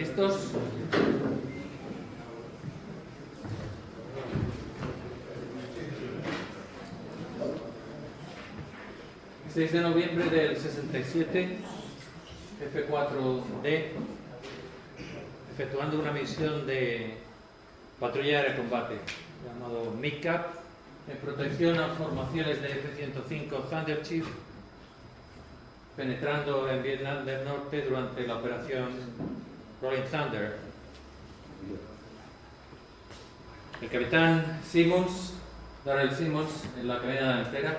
¿Listos? El 6 de noviembre del 67, F-4D, efectuando una misión de patrulla de combate llamado MidCap, en protección a formaciones de F-105 Thunder Chief, penetrando en Vietnam del Norte durante la operación Rolling Thunder. El capitán Simmons, Darrell Simmons, en la cabina delantera,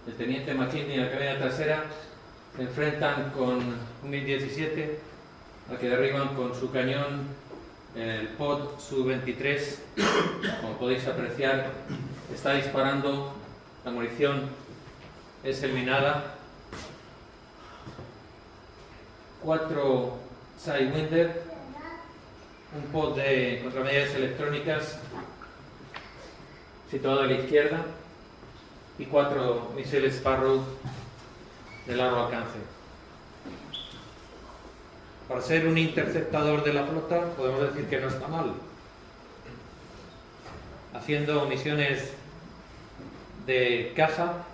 el teniente McKinney en la cabina trasera, se enfrentan con un MiG-17 al que derriban con su cañón el pod Su-23. Como podéis apreciar, está disparando, la munición es eliminada. 4 Sidewinder, un pod de contramedidas electrónicas situado a la izquierda y 4 misiles Sparrow de largo alcance. Para ser un interceptador de la flota, podemos decir que no está mal. Haciendo misiones de caza,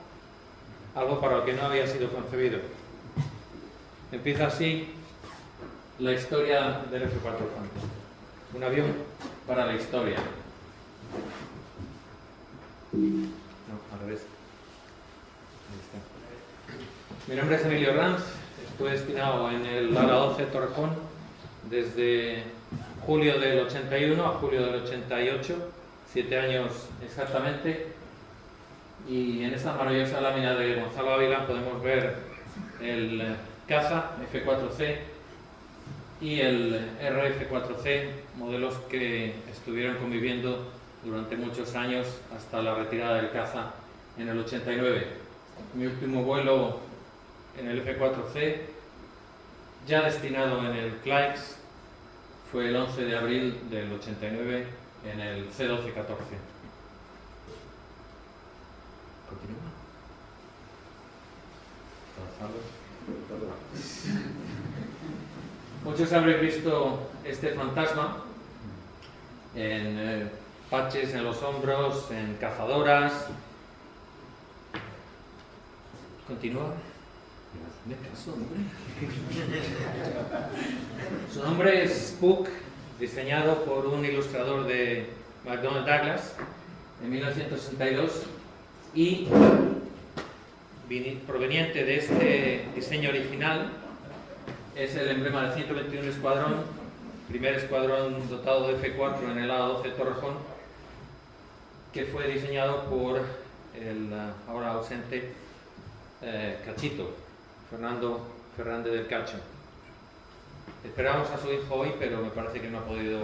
algo para lo que no había sido concebido. Empieza así la historia del F-4 Phantom. Un avión para la historia. No, al revés. Ahí está. Mi nombre es Emilio Ranz. Estuve destinado en el ala 12 Torrejón desde julio del 81 a julio del 88, 7 años exactamente. Y en esta maravillosa lámina de Gonzalo Ávila podemos ver el caza F-4C y el RF-4C, modelos que estuvieron conviviendo durante muchos años hasta la retirada del caza en el 89. Mi último vuelo en el F-4C, ya destinado en el CLAEX, fue el 11 de abril del 89 en el C-12-14. Continúa. Muchos habréis visto este fantasma en parches en los hombros, en cazadoras. Continúa. Me caso, hombre. Su nombre es Spook, diseñado por un ilustrador de McDonnell Douglas en 1962 y proveniente de este diseño original es el emblema del 121 Escuadrón, primer escuadrón dotado de F-4 en el ala 12 Torrejón, que fue diseñado por el ahora ausente Cachito, Fernando Fernández del Cacho. Esperábamos a su hijo hoy, pero me parece que no ha podido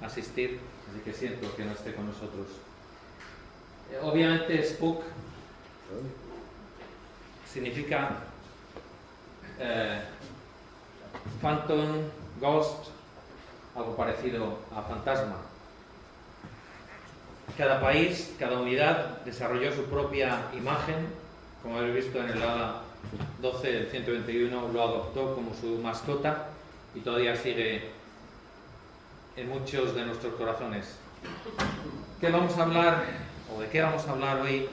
asistir, así que siento que no esté con nosotros. Obviamente Spook significa Phantom, Ghost, algo parecido a fantasma. Cada país, cada unidad desarrolló su propia imagen. Como habéis visto en el ala 12, el 121 lo adoptó como su mascota y todavía sigue en muchos de nuestros corazones. ¿Qué vamos a hablar, o de qué vamos a hablar hoy?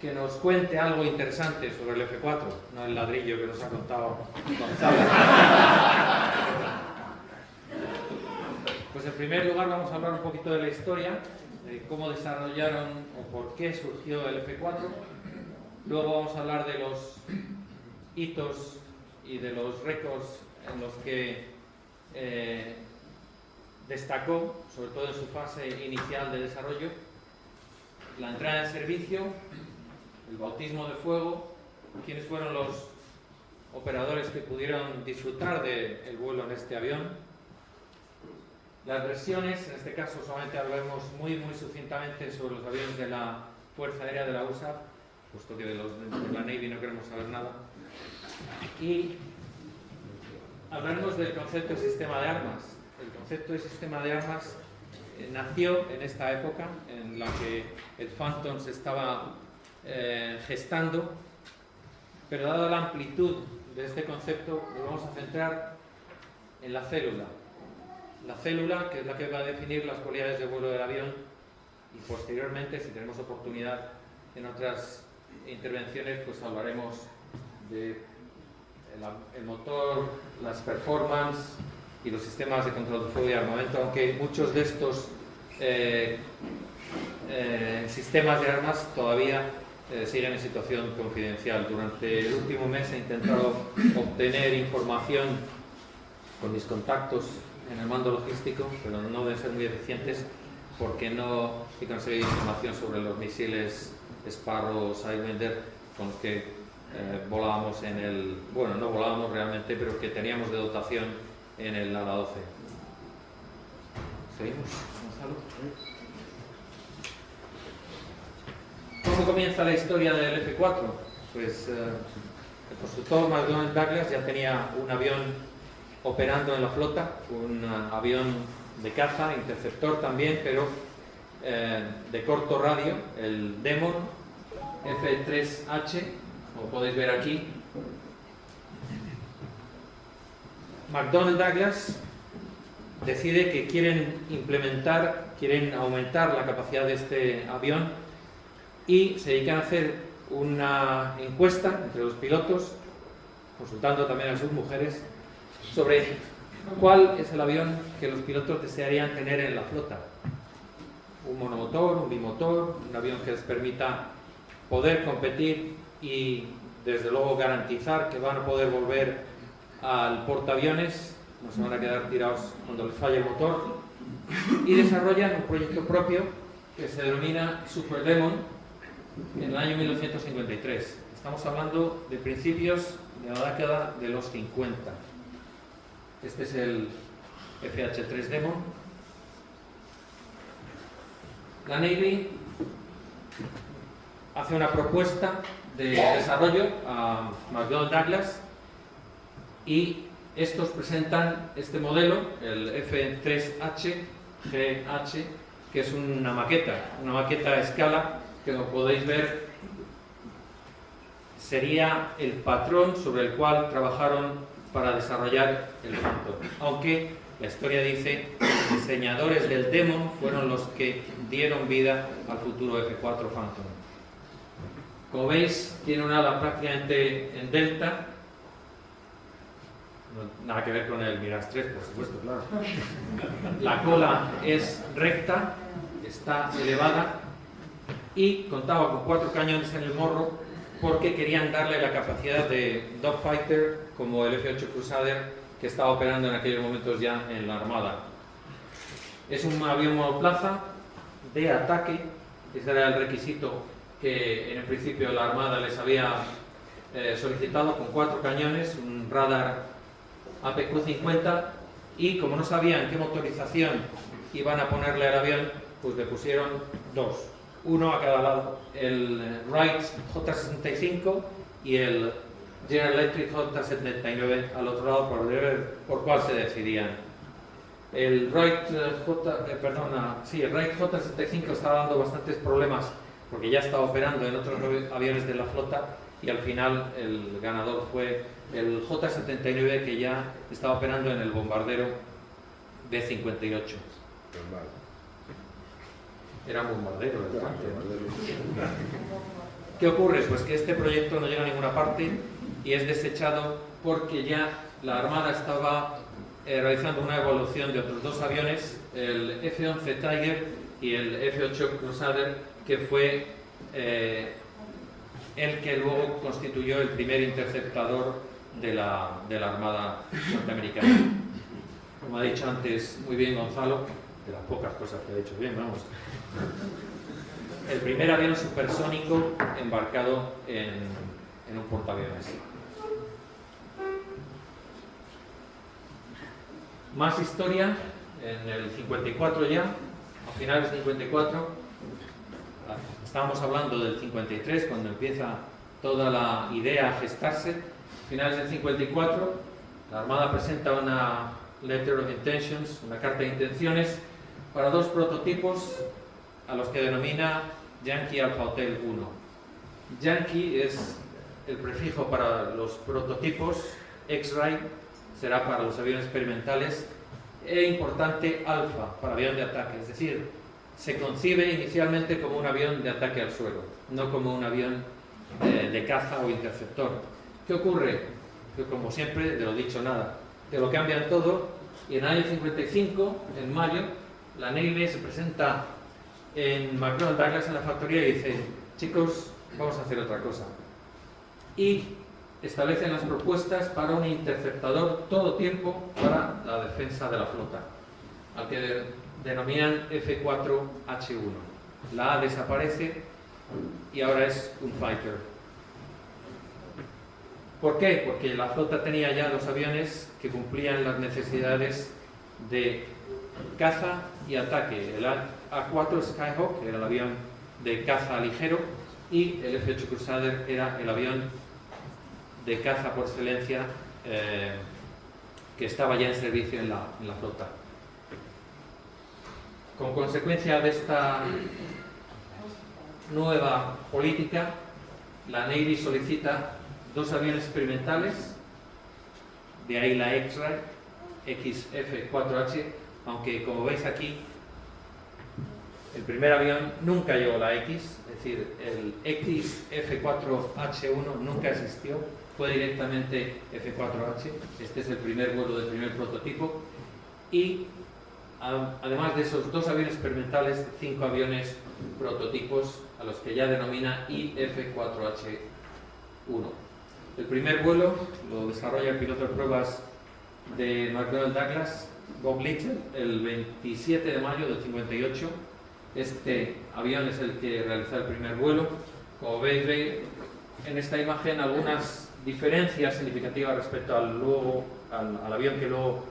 Que nos cuente algo interesante sobre el F-4, no el ladrillo que nos ha contado Gonzalo. Pues en primer lugar vamos a hablar un poquito de la historia, de cómo desarrollaron o por qué surgió el F-4. Luego vamos a hablar de los hitos y de los récords en los que destacó, sobre todo en su fase inicial de desarrollo, la entrada en servicio, el bautismo de fuego, quiénes fueron los operadores que pudieron disfrutar del vuelo en este avión, las versiones, en este caso solamente hablaremos muy sucintamente sobre los aviones de la Fuerza Aérea de la USA, puesto que de la Navy no queremos saber nada, y hablaremos del concepto de sistema de armas. El concepto de sistema de armas nació en esta época en la que el Phantom se estaba gestando, pero dada la amplitud de este concepto nos vamos a centrar en la célula. La célula, que es la que va a definir las cualidades de vuelo del avión, y posteriormente, si tenemos oportunidad en otras intervenciones, pues hablaremos de el motor, las performance y los sistemas de control de fuego y armamento, aunque muchos de estos sistemas de armas todavía siguen en situación confidencial. Durante el último mes he intentado obtener información con mis contactos en el mando logístico, pero no deben ser muy eficientes porque no he conseguido información sobre los misiles Sparrow, Sidewinder, con los que volábamos en el... Bueno, no volábamos realmente, pero que teníamos de dotación en el ala 12. ¿Seguimos, Gonzalo? ¿Cómo comienza la historia del F-4? Pues el constructor McDonnell Douglas ya tenía un avión operando en la flota, un avión de caza, interceptor también, pero de corto radio, el Demon F-3H, como podéis ver aquí. McDonnell Douglas decide que quieren aumentar la capacidad de este avión y se dedican a hacer una encuesta entre los pilotos, consultando también a sus mujeres, sobre cuál es el avión que los pilotos desearían tener en la flota. Un monomotor, un bimotor, un avión que les permita poder competir y desde luego garantizar que van a poder volver al portaaviones, no se van a quedar tirados cuando les falle el motor, y desarrollan un proyecto propio que se denomina Super Demon en el año 1953. Estamos hablando de principios de la década de los 50. Este es el FH-3 Demon. La Navy hace una propuesta de desarrollo a McDonnell Douglas y estos presentan este modelo, el F-3H GH, que es una maqueta a escala, que como podéis ver sería el patrón sobre el cual trabajaron para desarrollar el Phantom, aunque la historia dice que los diseñadores del Demon fueron los que dieron vida al futuro F-4 Phantom. Como veis, tiene un ala prácticamente en delta, nada que ver con el Mirage 3, por supuesto, claro. La cola es recta, está elevada y contaba con 4 cañones en el morro porque querían darle la capacidad de dogfighter como el F-8 Crusader que estaba operando en aquellos momentos ya en la Armada. Es un avión monoplaza de ataque, ese era el requisito que en el principio la Armada les había solicitado, con 4 cañones, un radar APQ-50, y como no sabían qué motorización iban a ponerle al avión, pues le pusieron 2, uno a cada lado, el Wright J65 y el General Electric J79 al otro lado, para ver por cuál se decidían. El Wright J75 estaba dando bastantes problemas porque ya estaba operando en otros aviones de la flota, y al final el ganador fue el J79, que ya estaba operando en el bombardero B-58. Era un bombardero, ¿Qué ocurre? Pues que este proyecto no llega a ninguna parte y es desechado porque ya la Armada estaba realizando una evolución de otros 2 aviones, el F-11 Tiger y el F-8 Crusader, que fue el que luego constituyó el primer interceptador de la Armada norteamericana. Como ha dicho antes muy bien Gonzalo, de las pocas cosas que ha dicho bien, vamos, el primer avión supersónico embarcado en un portaaviones. Más historia, en el 54 ya, a finales del 54, estábamos hablando del 53, cuando empieza toda la idea a gestarse. A finales del 54, la Armada presenta una Letter of Intentions, una carta de intenciones, para 2 prototipos a los que denomina Yankee Alpha Hotel 1. Yankee es el prefijo para los prototipos, X-Ray, será para los aviones experimentales, e importante alfa para avión de ataque, es decir, se concibe inicialmente como un avión de ataque al suelo, no como un avión de caza o interceptor. ¿Qué ocurre? Que como siempre, de lo dicho nada, te lo cambian todo, y en el año 55, en mayo, la Navy se presenta en McDonnell Douglas en la factoría y dice: chicos, vamos a hacer otra cosa. Y establecen las propuestas para un interceptador todo tiempo para la defensa de la flota, al que denominan F4H1. La A desaparece y ahora es un fighter. ¿Por qué? Porque la flota tenía ya dos aviones que cumplían las necesidades de caza y ataque. El A4 Skyhawk era el avión de caza ligero y el F-8 Crusader era el avión de caza por excelencia que estaba ya en servicio en la flota. Como consecuencia de esta nueva política, la Navy solicita dos aviones experimentales, de ahí la X-Ray, XF4H, aunque como veis aquí, el primer avión nunca llegó a la X, es decir, el XF4H1 nunca existió, fue directamente F4H. Este es el primer vuelo del primer prototipo, y además de esos dos aviones experimentales, 5 aviones prototipos a los que ya denomina IF4H1. El primer vuelo lo desarrolla el piloto de pruebas de McDonnell Douglas, Bob Little, el 27 de mayo del 58. Este avión es el que realiza el primer vuelo. Como veis en esta imagen algunas diferencias significativas respecto al avión que luego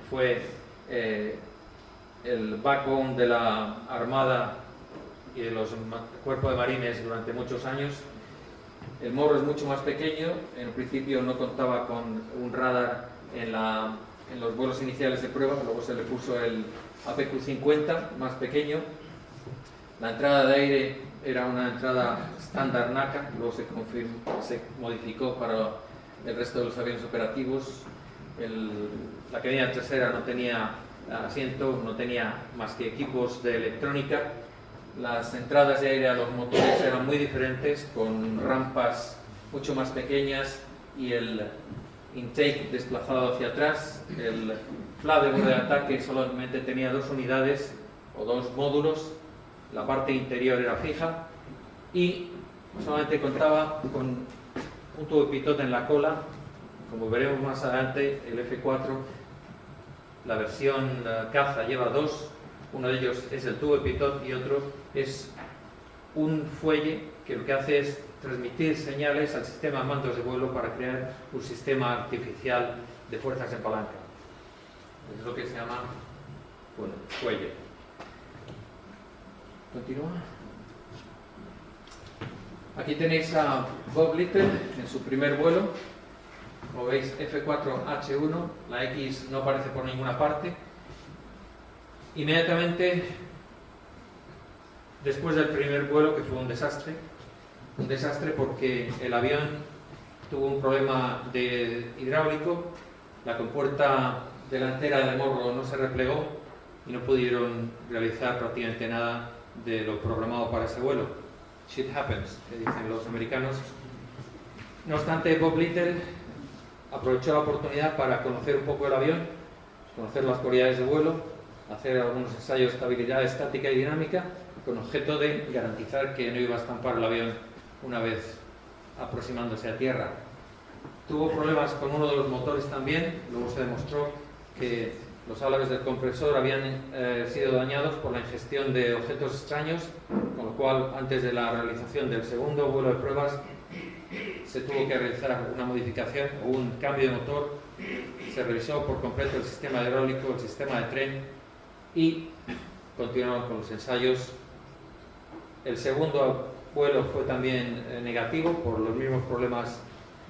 fue el backbone de la Armada y de los cuerpos de marines durante muchos años. El morro es mucho más pequeño, en principio no contaba con un radar en los vuelos iniciales de prueba, luego se le puso el APQ-50 más pequeño. La entrada de aire era una entrada estándar NACA, luego se modificó para el resto de los aviones operativos. La cabina trasera no tenía asiento, no tenía más que equipos de electrónica. Las entradas de aire a los motores eran muy diferentes, con rampas mucho más pequeñas y el intake desplazado hacia atrás. El flap de borde de ataque solamente tenía 2 unidades o 2 módulos, la parte interior era fija y solamente contaba con un tubo de pitot en la cola. Como veremos más adelante, el F4, la versión caza, lleva 2. Uno de ellos es el tubo de pitot y otro es un fuelle que lo que hace es transmitir señales al sistema de mandos de vuelo para crear un sistema artificial de fuerzas en palanca. Es lo que se llama, bueno, fuelle. Continúa. Aquí tenéis a Bob Little en su primer vuelo. Como veis, F4H1, la X no aparece por ninguna parte. Inmediatamente después del primer vuelo, que fue un desastre porque el avión tuvo un problema hidráulico, la compuerta delantera del morro no se replegó y no pudieron realizar prácticamente nada de lo programado para ese vuelo. Shit happens, que dicen los americanos. No obstante, Bob Little aprovechó la oportunidad para conocer un poco el avión, conocer las cualidades de vuelo, hacer algunos ensayos de estabilidad estática y dinámica, con objeto de garantizar que no iba a estampar el avión una vez aproximándose a tierra. Tuvo problemas con uno de los motores también, luego se demostró que los álabes del compresor habían sido dañados por la ingestión de objetos extraños, con lo cual antes de la realización del segundo vuelo de pruebas se tuvo que realizar una modificación o un cambio de motor. Se revisó por completo el sistema hidráulico, el sistema de tren y continuaron con los ensayos. El segundo vuelo fue también negativo por los mismos problemas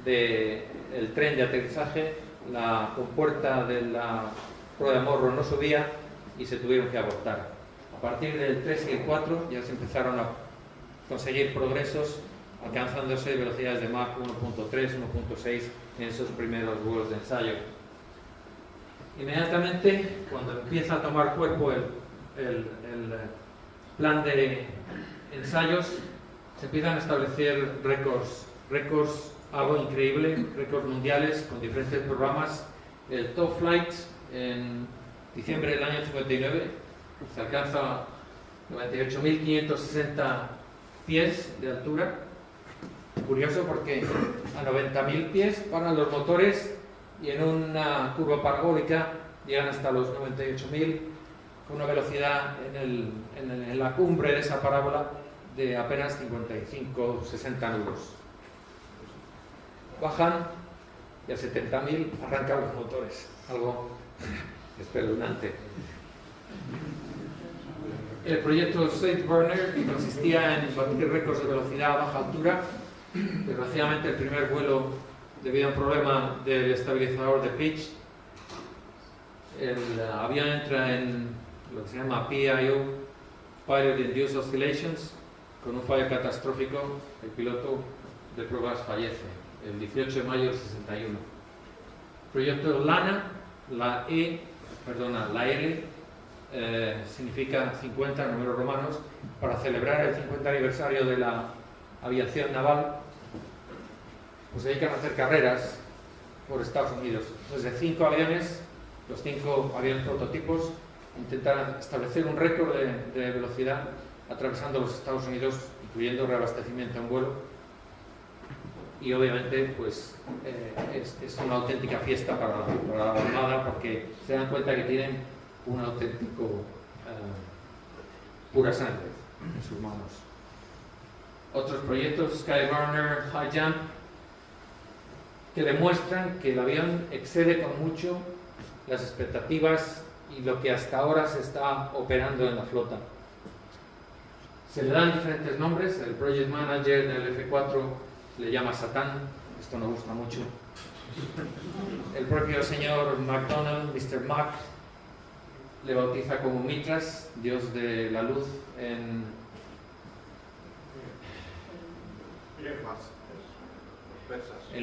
del tren de aterrizaje. La compuerta de la rueda de morro no subía y se tuvieron que abortar. A partir del 3 y el 4 ya se empezaron a conseguir progresos alcanzándose velocidades de Mach 1.3, 1.6 en esos primeros vuelos de ensayo. Inmediatamente, cuando empieza a tomar cuerpo el plan de ensayos, se empiezan a establecer récords algo increíble, récords mundiales con diferentes programas. El Top Flight en diciembre del año 59 se alcanza 98.560 pies de altura. Curioso porque a 90.000 pies paran los motores y en una curva parabólica llegan hasta los 98.000 con una velocidad en la cumbre de esa parábola de apenas 55-60 nudos. Bajan y a 70.000 arrancan los motores, algo espeluznante. El proyecto Slate Burner consistía en batir récords de velocidad a baja altura. Desgraciadamente el primer vuelo, debido a un problema del estabilizador de pitch, el avión entra en lo que se llama PIO, Pilot Induced Oscillations, con un fallo catastrófico. El piloto de pruebas fallece el 18 de mayo del 61. El proyecto LANA, la L significa 50 en números romanos, para celebrar el 50 aniversario de la aviación naval, pues se dedican a hacer carreras por Estados Unidos. Desde 5 aviones, los 5 aviones prototipos, intentan establecer un récord de velocidad atravesando los Estados Unidos, incluyendo reabastecimiento en vuelo. Y obviamente pues es una auténtica fiesta para la Armada, porque se dan cuenta que tienen un auténtico pura sangre en sus manos. Otros proyectos, Skyburner, High Jump, que demuestran que el avión excede con mucho las expectativas y lo que hasta ahora se está operando en la flota. Se le dan diferentes nombres. El Project Manager del F4 le llama Satán, esto no gusta mucho. El propio señor McDonnell, Mr. Mac, le bautiza como Mitras, dios de la luz en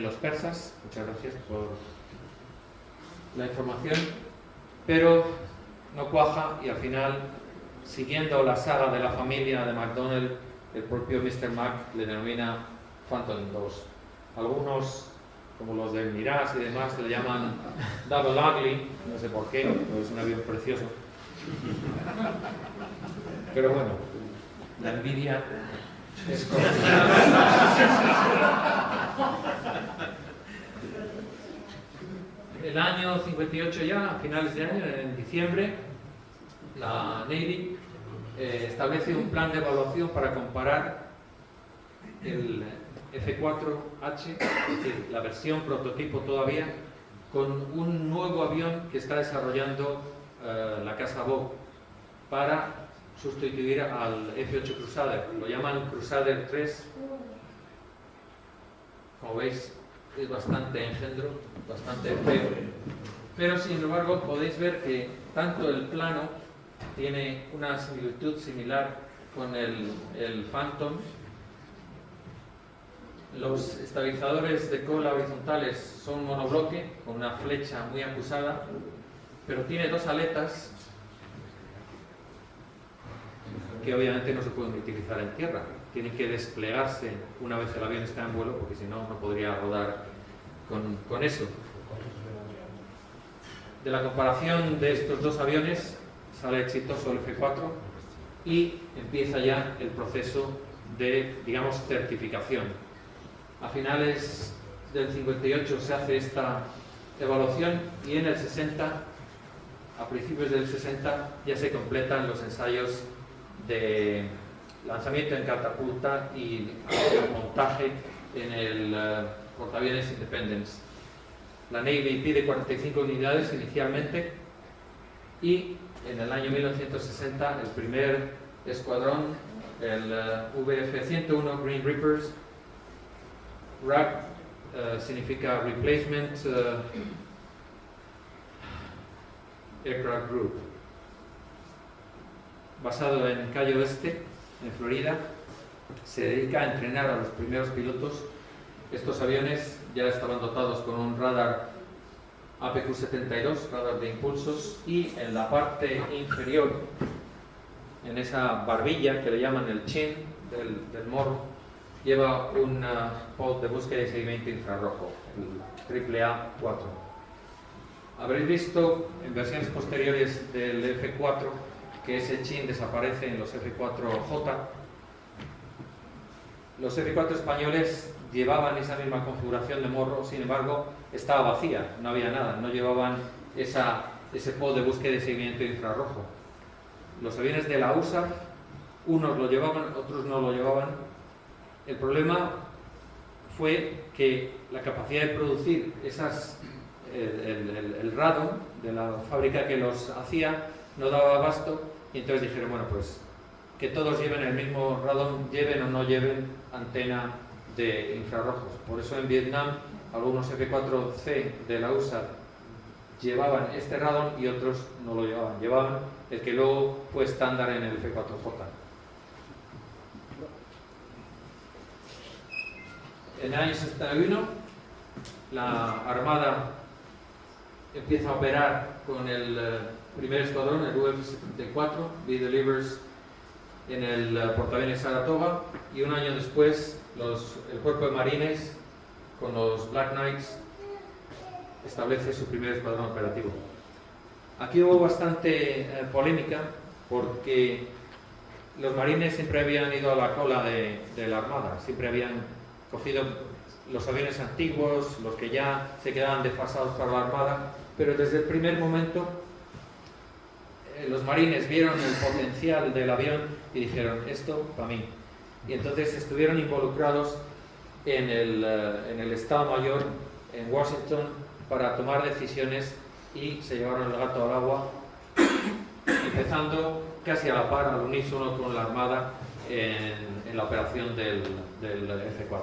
los persas. Muchas gracias por la información, pero no cuaja y al final, siguiendo la saga de la familia de McDonnell, el propio Mr. Mac le denomina Phantom 2. Algunos, como los de Mirage y demás, le llaman Double Ugly, no sé por qué, pero es un avión precioso. Pero bueno, la envidia es el año 58 ya, a finales de año, en diciembre, la Navy establece un plan de evaluación para comparar el F4H, es decir, la versión prototipo todavía, con un nuevo avión que está desarrollando la casa Bob para sustituir al F8 Crusader. Lo llaman Crusader 3. Como veis, es bastante engendro, bastante feo, pero sin embargo podéis ver que tanto el plano tiene una similitud similar con el Phantom. Los estabilizadores de cola horizontales son monobloque con una flecha muy acusada, pero tiene 2 aletas que obviamente no se pueden utilizar en tierra. Tienen que desplegarse una vez el avión está en vuelo, porque si no, no podría rodar con eso. De la comparación de estos 2 aviones sale exitoso el F4 y empieza ya el proceso de, digamos, certificación. A finales del 58 se hace esta evaluación y en el 60, a principios del 60, ya se completan los ensayos de lanzamiento en catapulta y montaje en el portaaviones Independence. La Navy pide 45 unidades inicialmente y en el año 1960 el primer escuadrón, el VF-101 Green Reapers, RAP significa Replacement Aircraft Group, basado en Cayo Este, en Florida, se dedica a entrenar a los primeros pilotos. Estos aviones ya estaban dotados con un radar APQ-72, radar de impulsos, y en la parte inferior, en esa barbilla que le llaman el chin del morro, lleva un pod de búsqueda y seguimiento infrarrojo, el AAA-4. Habréis visto en versiones posteriores del F4 que ese chin desaparece en los F4J. Los F4 españoles llevaban esa misma configuración de morro, sin embargo estaba vacía, no había nada, no llevaban ese pod de búsqueda y seguimiento infrarrojo. Los aviones de la USAF, unos lo llevaban, otros no lo llevaban. El problema fue que la capacidad de producir el radon de la fábrica que los hacía no daba abasto, y entonces dijeron, bueno, pues que todos lleven el mismo radon, lleven o no lleven antena de infrarrojos. Por eso en Vietnam algunos F4C de la USA llevaban este radon y otros no lo llevaban. Llevaban el que luego fue estándar en el F4J. En el año 61 la Armada empieza a operar con el primer escuadrón, el UF-74, Be Delivers, en el portaaviones Saratoga, y un año después el Cuerpo de Marines con los Black Knights establece su primer escuadrón operativo. Aquí hubo bastante polémica porque los marines siempre habían ido a la cola de la Armada, siempre habían cogido los aviones antiguos, los que ya se quedaban desfasados para la Armada, pero desde el primer momento los marines vieron el potencial del avión y dijeron, esto para mí. Y entonces estuvieron involucrados en el Estado Mayor en Washington para tomar decisiones y se llevaron el gato al agua, empezando casi a la par, al unísono con la Armada en la operación del F4.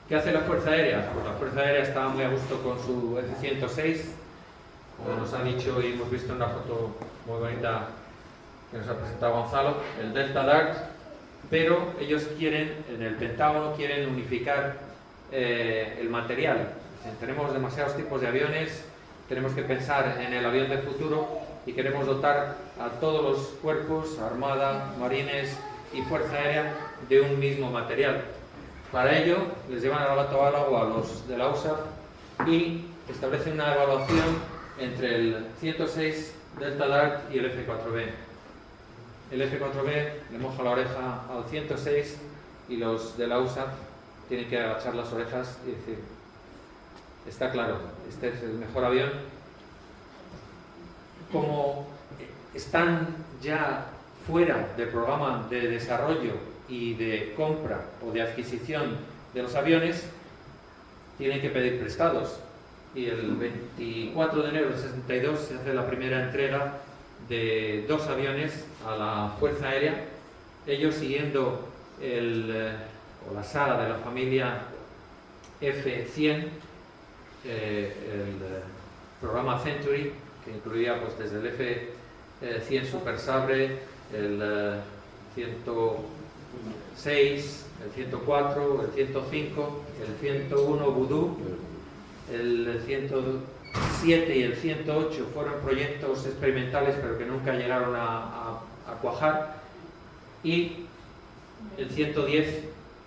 ¿Qué hace la Fuerza Aérea? Pues la Fuerza Aérea estaba muy a gusto con su F-106, como nos ha dicho y hemos visto en una foto muy bonita que nos ha presentado Gonzalo, el Delta Dart, pero ellos quieren, en el Pentágono, quieren unificar el material. Tenemos demasiados tipos de aviones, tenemos que pensar en el avión del futuro y queremos dotar a todos los cuerpos, Armada, Marines y Fuerza Aérea, de un mismo material. Para ello, les llevan al gato al agua a los de la USAF y establecen una evaluación entre el 106 Delta Dart y el F4B. El F4B le moja la oreja al 106 y los de la USAF tienen que agachar las orejas y decir, está claro, este es el mejor avión. Como están ya fuera del programa de desarrollo y de compra o de adquisición de los aviones, tienen que pedir prestados. Y el 24 de enero del 62 se hace la primera entrega de 2 aviones a la Fuerza Aérea, ellos siguiendo la saga de la familia F-100, el programa Century, que incluía pues, desde el F-100 Super Sabre, el 106, el 104, el 105, el 101 Voodoo, el 107 y el 108 fueron proyectos experimentales pero que nunca llegaron a cuajar, y el 110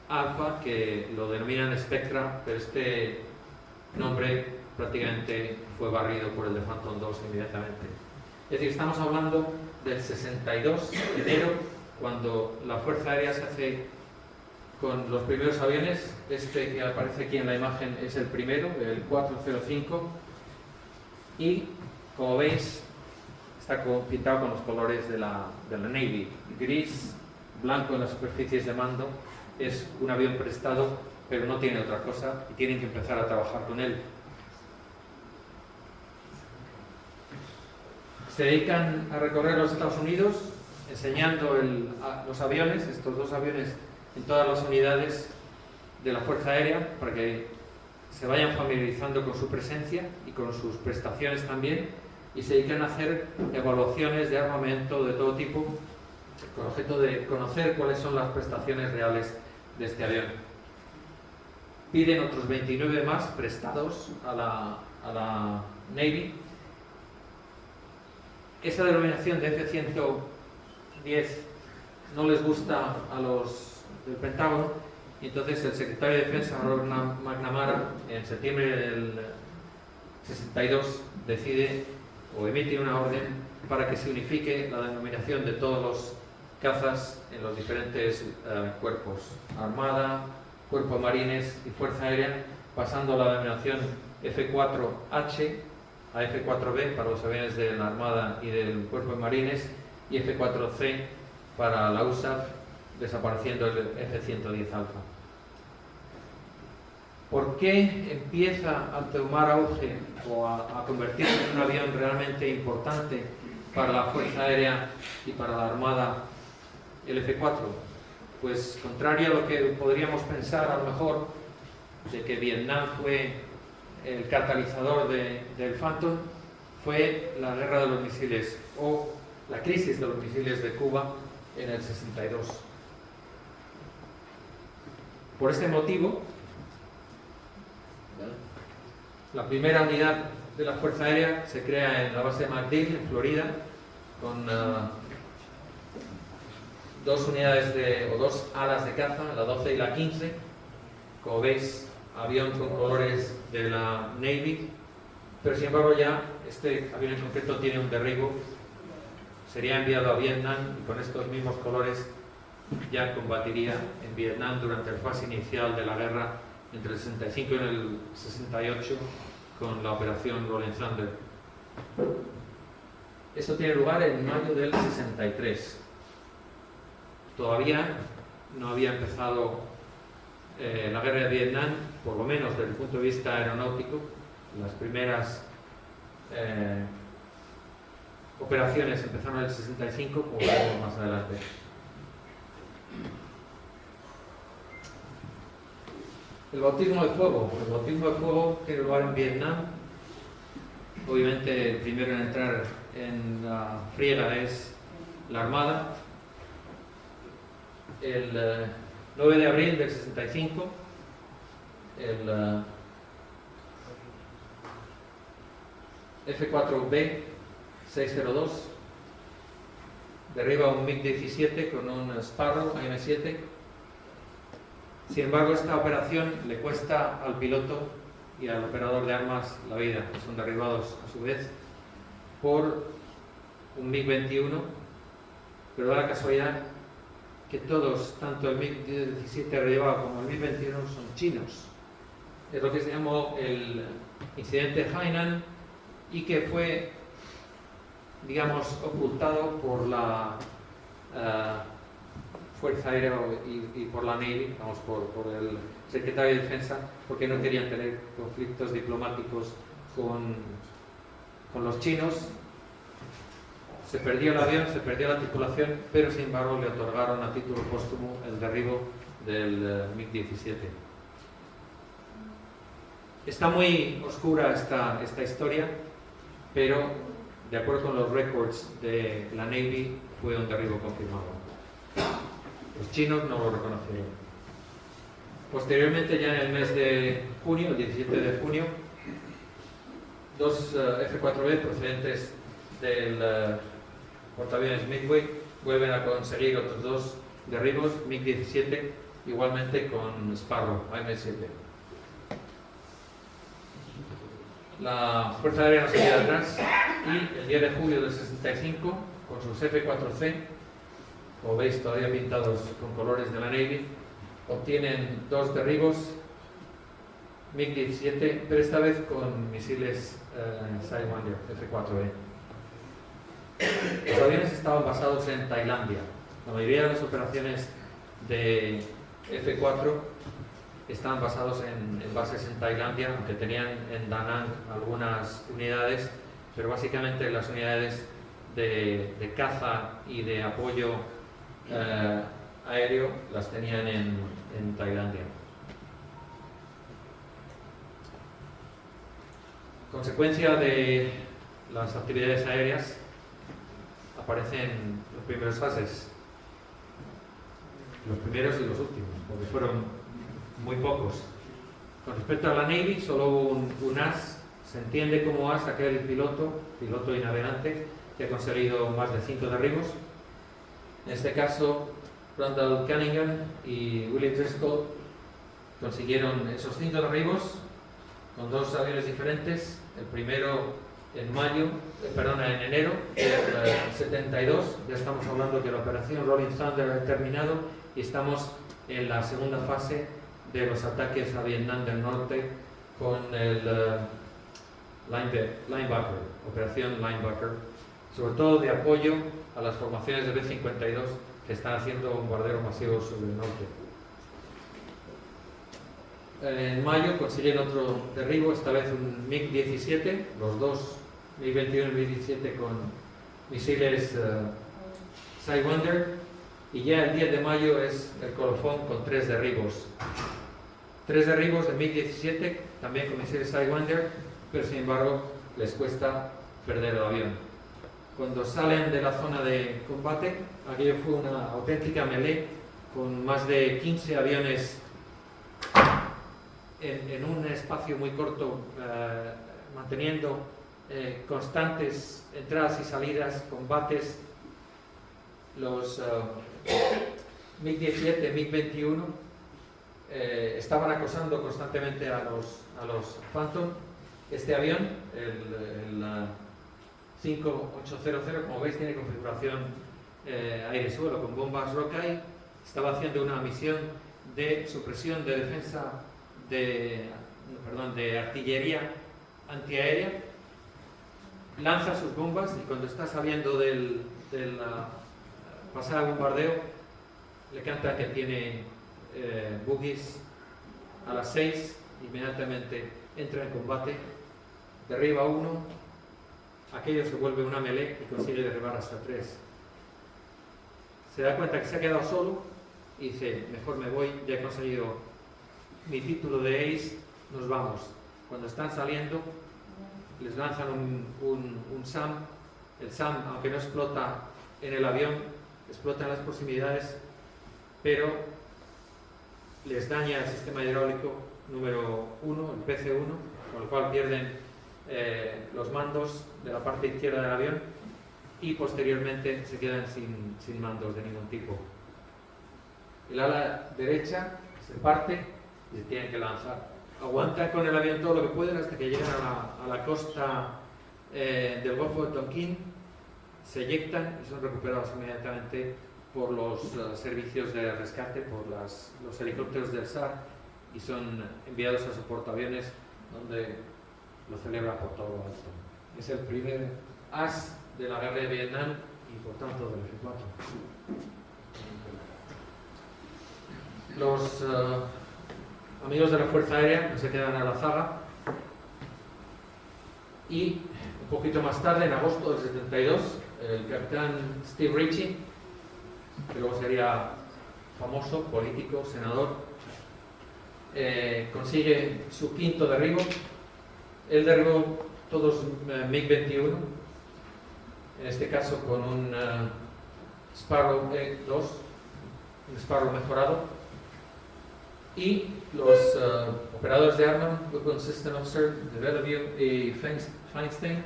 Alpha, que lo denominan Spectra, pero este nombre prácticamente fue barrido por el de Phantom 2 inmediatamente. Es decir, estamos hablando del 62 de enero, cuando la Fuerza Aérea se hace con los primeros aviones. Este que aparece aquí en la imagen es el primero, el 405, y como veis está pintado con los colores de la Navy, gris, blanco en las superficies de mando. Es un avión prestado, pero no tiene otra cosa y tienen que empezar a trabajar con él. Se dedican a recorrer los Estados Unidos enseñando los aviones, estos 2 aviones, en todas las unidades de la Fuerza Aérea, para que se vayan familiarizando con su presencia y con sus prestaciones también, y se dedican a hacer evaluaciones de armamento de todo tipo con objeto de conocer cuáles son las prestaciones reales de este avión. Piden otros 29 más prestados a la Navy. Esa denominación de F-110 no les gusta a los del Pentágono, y entonces el secretario de Defensa, Robert McNamara, en septiembre del 62 decide o emite una orden para que se unifique la denominación de todos los cazas en los diferentes cuerpos: Armada, Cuerpo de Marines y Fuerza Aérea, pasando la denominación F-4H a F-4B para los aviones de la Armada y del Cuerpo de Marines, y F-4C para la USAF, desapareciendo el F-110 Alfa. ¿Por qué empieza a tomar auge o a convertirse en un avión realmente importante para la Fuerza Aérea y para la Armada el F-4? Pues contrario a lo que podríamos pensar a lo mejor, de que Vietnam fue el catalizador del Phantom, fue la guerra de los misiles o la crisis de los misiles de Cuba en el 62. Por este motivo, la primera unidad de la Fuerza Aérea se crea en la base de MacDill, en Florida, con dos alas de caza, la 12 y la 15. Como veis, avión con colores de la Navy, pero sin embargo ya este avión en concreto tiene un derribo, sería enviado a Vietnam y con estos mismos colores ya combatiría en Vietnam durante la fase inicial de la guerra entre el 65 y el 68 con la operación Rolling Thunder. Esto tiene lugar en mayo del 63. Todavía no había empezado la guerra de Vietnam, por lo menos desde el punto de vista aeronáutico. Las primeras operaciones empezaron en el 65, como veremos más adelante. El bautismo de fuego. El bautismo de fuego tiene lugar en Vietnam. Obviamente el primero en entrar en la friega es la Armada. El 9 de abril del 65, el F-4B 602 derriba un MiG-17 con un Sparrow AM-7. Sin embargo, esta operación le cuesta al piloto y al operador de armas la vida. Son derribados a su vez por un MiG-21, pero da la casualidad que todos, tanto el MiG-17 derribado como el MiG-21, son chinos. Es lo que se llamó el incidente Hainan y que fue, digamos, ocultado por la Fuerza Aérea y por la Navy, vamos, por el secretario de Defensa, porque no querían tener conflictos diplomáticos con los chinos. Se perdió el avión, se perdió la tripulación, pero sin embargo le otorgaron a título póstumo el derribo del MiG-17. Está muy oscura esta historia, pero de acuerdo con los récords de la Navy fue un derribo confirmado. Los chinos no lo reconocieron. Posteriormente, ya en el mes de junio, el 17 de junio, dos F-4B procedentes del portaaviones Midway vuelven a conseguir otros dos derribos, MiG-17, igualmente con Sparrow, AM-7. La Fuerza Aérea no se queda atrás y el 10 de julio del 65, con sus F-4C, como veis todavía pintados con colores de la Navy, obtienen dos derribos MiG-17, pero esta vez con misiles Sidewinder F-4E. Los aviones estaban basados en Tailandia. La mayoría de las operaciones de F-4 estaban basados en bases en Tailandia, aunque tenían en Da Nang algunas unidades, pero básicamente las unidades de caza y de apoyo aéreo las tenían en Tailandia. Consecuencia de las actividades aéreas, aparecen los primeros fases los primeros y los últimos, porque fueron muy pocos. Con respecto a la Navy, solo hubo un as, se entiende como as aquel piloto y navegante, que ha conseguido más de 5 derribos. En este caso, Randall Cunningham y Willie Driscoll consiguieron esos 5 derribos con 2 aviones diferentes. El primero en enero del 72. Ya estamos hablando que la operación Rolling Thunder ha terminado y estamos en la segunda fase de los ataques a Vietnam del Norte con el Linebacker, operación Linebacker, sobre todo de apoyo a las formaciones de B-52 que están haciendo bombarderos masivos sobre el norte. En mayo consiguen otro derribo, esta vez un MiG-17, los dos MiG-21 y MiG-17 con misiles Sidewinder, y ya el 10 de mayo es el colofón con 3 derribos. 3 derribos de MiG-17, también con misiles Sidewinder, pero sin embargo les cuesta perder el avión. Cuando salen de la zona de combate, aquello fue una auténtica melee con más de 15 aviones en un espacio muy corto, manteniendo constantes entradas y salidas, combates. Los MiG-17, MiG-21 estaban acosando constantemente a los Phantom. Este avión, el 5800, como veis, tiene configuración aire-suelo con bombas Rockeye. Estaba haciendo una misión de supresión de defensa de artillería antiaérea. Lanza sus bombas y cuando está saliendo del pasar al bombardeo, le canta que tiene boogies a las 6, inmediatamente entra en combate, derriba uno, aquello se vuelve una melee y consigue derribar hasta 3. Se da cuenta que se ha quedado solo y dice, mejor me voy, ya he conseguido mi título de ace, nos vamos. Cuando están saliendo, les lanzan un SAM. El SAM, aunque no explota en el avión, explota en las proximidades, pero les daña el sistema hidráulico número 1, el PC-1, con lo cual pierden los mandos de la parte izquierda del avión y posteriormente se quedan sin mandos de ningún tipo. El ala derecha se parte y se tienen que lanzar. Aguantan con el avión todo lo que pueden hasta que llegan a la costa del Golfo de Tonkin, se eyectan y son recuperados inmediatamente por los servicios de rescate, por los helicópteros del SAR, y son enviados a su portaaviones, donde lo celebran por todo lo alto. Es el primer as de la guerra de Vietnam y por tanto del F-4. Los amigos de la Fuerza Aérea no se quedan a la zaga y un poquito más tarde, en agosto del 72, el capitán Steve Ritchie, que luego sería famoso, político, senador, consigue su 5.º derribo. Él derribó todos MiG-21, en este caso con un Sparrow E-2, un Sparrow mejorado, y los operadores de arma, Weapon System Officer de Bellevue y Feinstein,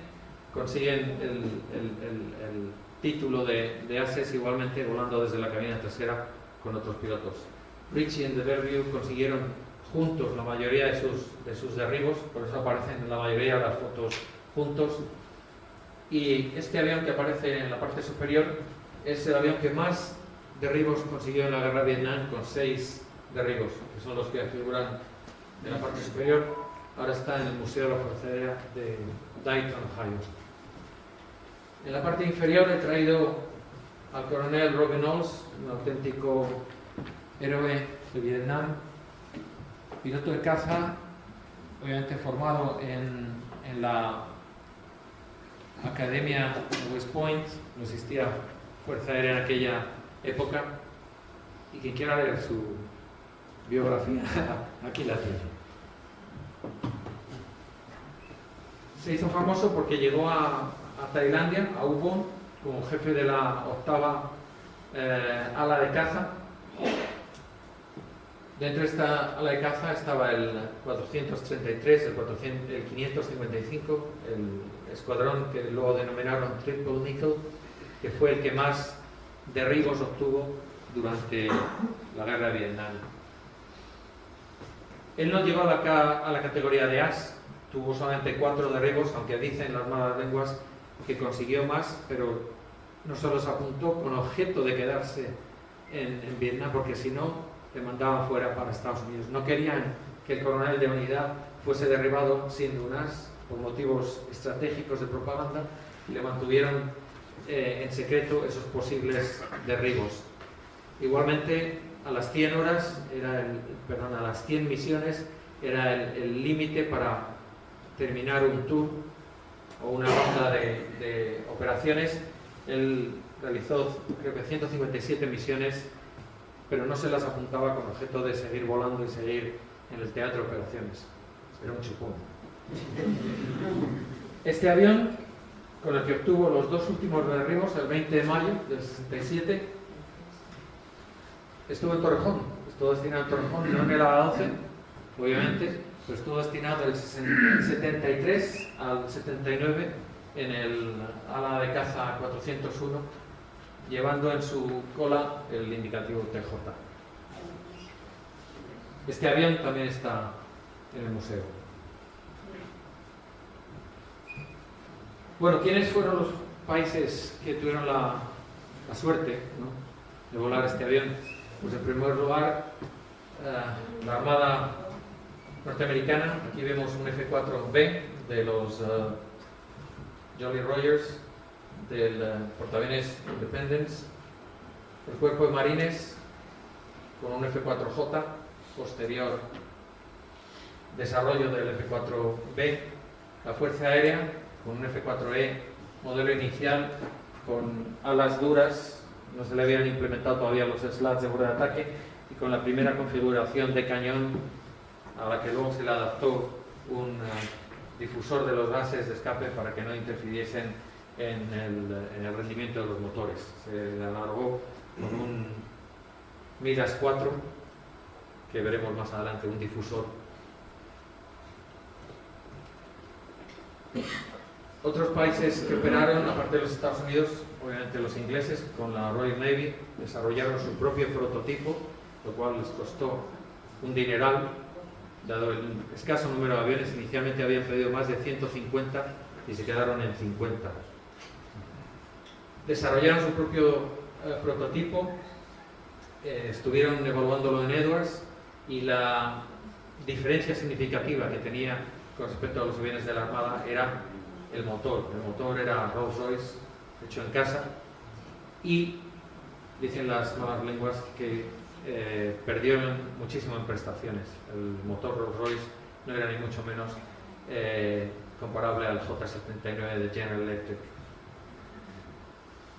consiguen el título de ases igualmente volando desde la cabina trasera con otros pilotos. Ritchie y de Bellevue consiguieron juntos la mayoría de sus derribos, por eso aparecen en la mayoría de las fotos juntos. Y este avión que aparece en la parte superior es el avión que más derribos consiguió en la guerra de Vietnam, con 6 derribos, que son los que figuran en la parte superior. Ahora está en el Museo de la Fuerza Aérea de Dayton, Ohio. En la parte inferior he traído al coronel Robin Olds, un auténtico héroe de Vietnam, piloto de caza, obviamente formado en la Academia de West Point. No existía Fuerza Aérea en aquella época, y quien quiera leer su biografía, aquí la tiene. Se hizo famoso porque llegó a Tailandia, a U Bon, como jefe de la 8ª ala de caza, Dentro de esta ala de caza estaba el 433, el 555, el escuadrón que luego denominaron Triple Nickel, que fue el que más derribos obtuvo durante la guerra de Vietnam. Él no llegó a la categoría de as, tuvo solamente 4 derribos, aunque dicen las malas lenguas que consiguió más, pero no se los apuntó con objeto de quedarse en Vietnam, porque si no, le mandaban fuera para Estados Unidos. No querían que el coronel de unidad fuese derribado siendo un as, por motivos estratégicos de propaganda, y le mantuvieron en secreto esos posibles derribos. Igualmente, a las 100 horas, a las 100 misiones, era el límite para terminar un tour o una ronda de operaciones. Él realizó, creo que 157 misiones, pero no se las apuntaba con objeto de seguir volando y seguir en el teatro de operaciones. Era un chupón. Este avión, con el que obtuvo los 2 últimos derribos, el 20 de mayo del 67, estuvo en Torrejón. Estuvo destinado en Torrejón, no en el ala 11, obviamente, pero estuvo destinado del 73 al 79 en el ala de caza 401, llevando en su cola el indicativo TJ. Este avión también está en el museo. Bueno, ¿quiénes fueron los países que tuvieron la suerte, ¿no?, de volar este avión? Pues en primer lugar, la Armada norteamericana. Aquí vemos un F-4B de los Jolly Rogers, del portaaviones Independence. El Cuerpo de Marines con un F-4J, posterior desarrollo del F-4B. La Fuerza Aérea con un F-4E modelo inicial, con alas duras, no se le habían implementado todavía los slats de borde de ataque, y con la primera configuración de cañón, a la que luego se le adaptó un difusor de los gases de escape para que no interfiriesen en el rendimiento de los motores. Se le alargó con un Midas 4, que veremos más adelante, un difusor. Otros países que operaron, aparte de los Estados Unidos, obviamente los ingleses, con la Royal Navy, desarrollaron su propio prototipo, lo cual les costó un dineral, dado el escaso número de aviones. Inicialmente habían pedido más de 150 y se quedaron en 50. Desarrollaron su propio prototipo, estuvieron evaluándolo en Edwards, y la diferencia significativa que tenía con respecto a los aviones de la Armada era el motor. El motor era Rolls-Royce, hecho en casa, y dicen las malas lenguas que perdió muchísimo en prestaciones. El motor Rolls-Royce no era ni mucho menos comparable al J-79 de General Electric.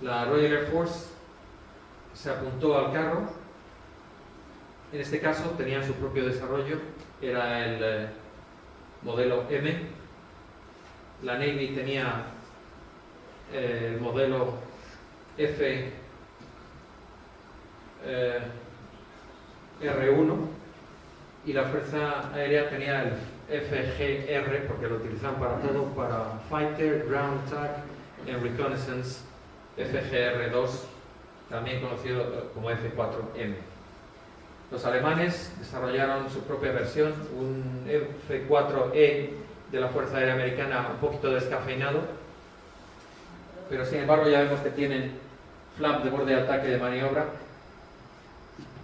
La Royal Air Force se apuntó al carro. En este caso tenían su propio desarrollo, era el modelo M. La Navy tenía el modelo R1, y la Fuerza Aérea tenía el FGR, porque lo utilizaban para todo, para Fighter, Ground Attack and Reconnaissance, FGR2, también conocido como F4M. Los alemanes desarrollaron su propia versión, un F4E de la Fuerza Aérea Americana, un poquito descafeinado, pero sin embargo ya vemos que tienen flap de borde de ataque de maniobra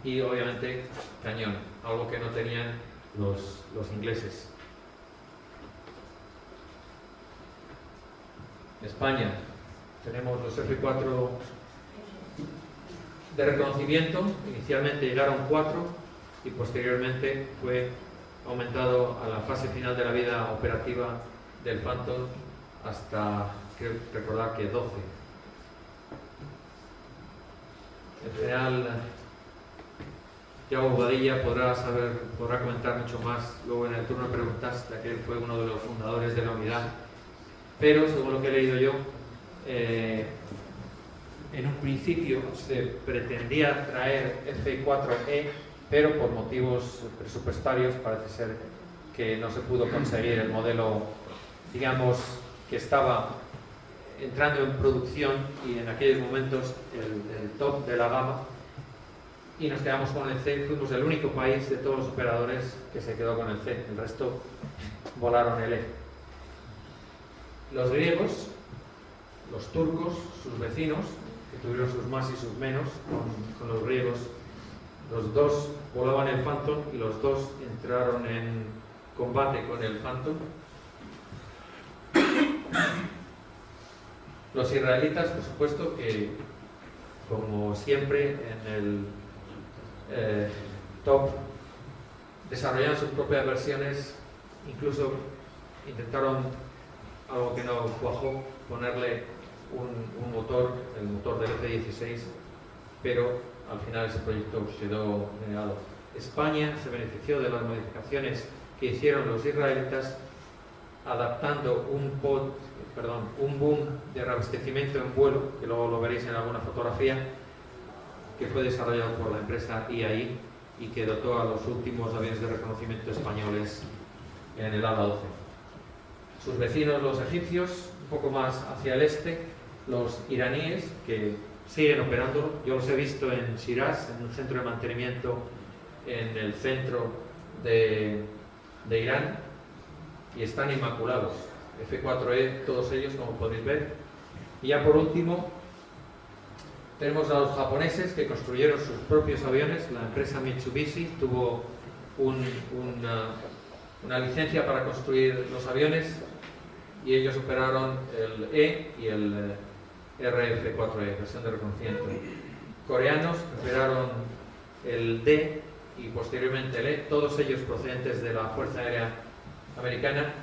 y obviamente cañón, algo que no tenían los ingleses. España, tenemos los F4 de reconocimiento. Inicialmente llegaron 4 y posteriormente fue aumentado a la fase final de la vida operativa del Phantom hasta, creo recordar que 12. El general Yago Badilla podrá comentar mucho más luego en el turno de preguntas, ya que él fue uno de los fundadores de la unidad. Pero según lo que he leído yo, en un principio se pretendía traer F4E pero por motivos presupuestarios parece ser que no se pudo conseguir el modelo, digamos, que estaba entrando en producción y en aquellos momentos el top de la gama, y nos quedamos con el C. Fuimos el único país de todos los operadores que se quedó con el C, el resto volaron el E. Los griegos, los turcos, sus vecinos, que tuvieron sus más y sus menos con los griegos, los dos volaban el Phantom y los dos entraron en combate con el Phantom. Los israelitas, por supuesto, que como siempre en el top desarrollaron sus propias versiones, incluso intentaron algo que no cuajó, ponerle un motor, el motor del F-16, pero al final ese proyecto quedó denegado. España se benefició de las modificaciones que hicieron los israelitas, adaptando un boom de reabastecimiento en vuelo, que luego lo veréis en alguna fotografía, que fue desarrollado por la empresa IAI y que dotó a los últimos aviones de reconocimiento españoles en el ala 12. Sus vecinos, los egipcios, un poco más hacia el este, los iraníes, que siguen operándolo. Yo los he visto en Shiraz, en un centro de mantenimiento en el centro de Irán, y están inmaculados. F-4E, todos ellos, como podéis ver. Y ya por último, tenemos a los japoneses, que construyeron sus propios aviones. La empresa Mitsubishi tuvo una licencia para construir los aviones, y ellos operaron el E y el RF-4E, versión de reconocimiento. Coreanos operaron el D y posteriormente el E, todos ellos procedentes de la Fuerza Aérea Americana.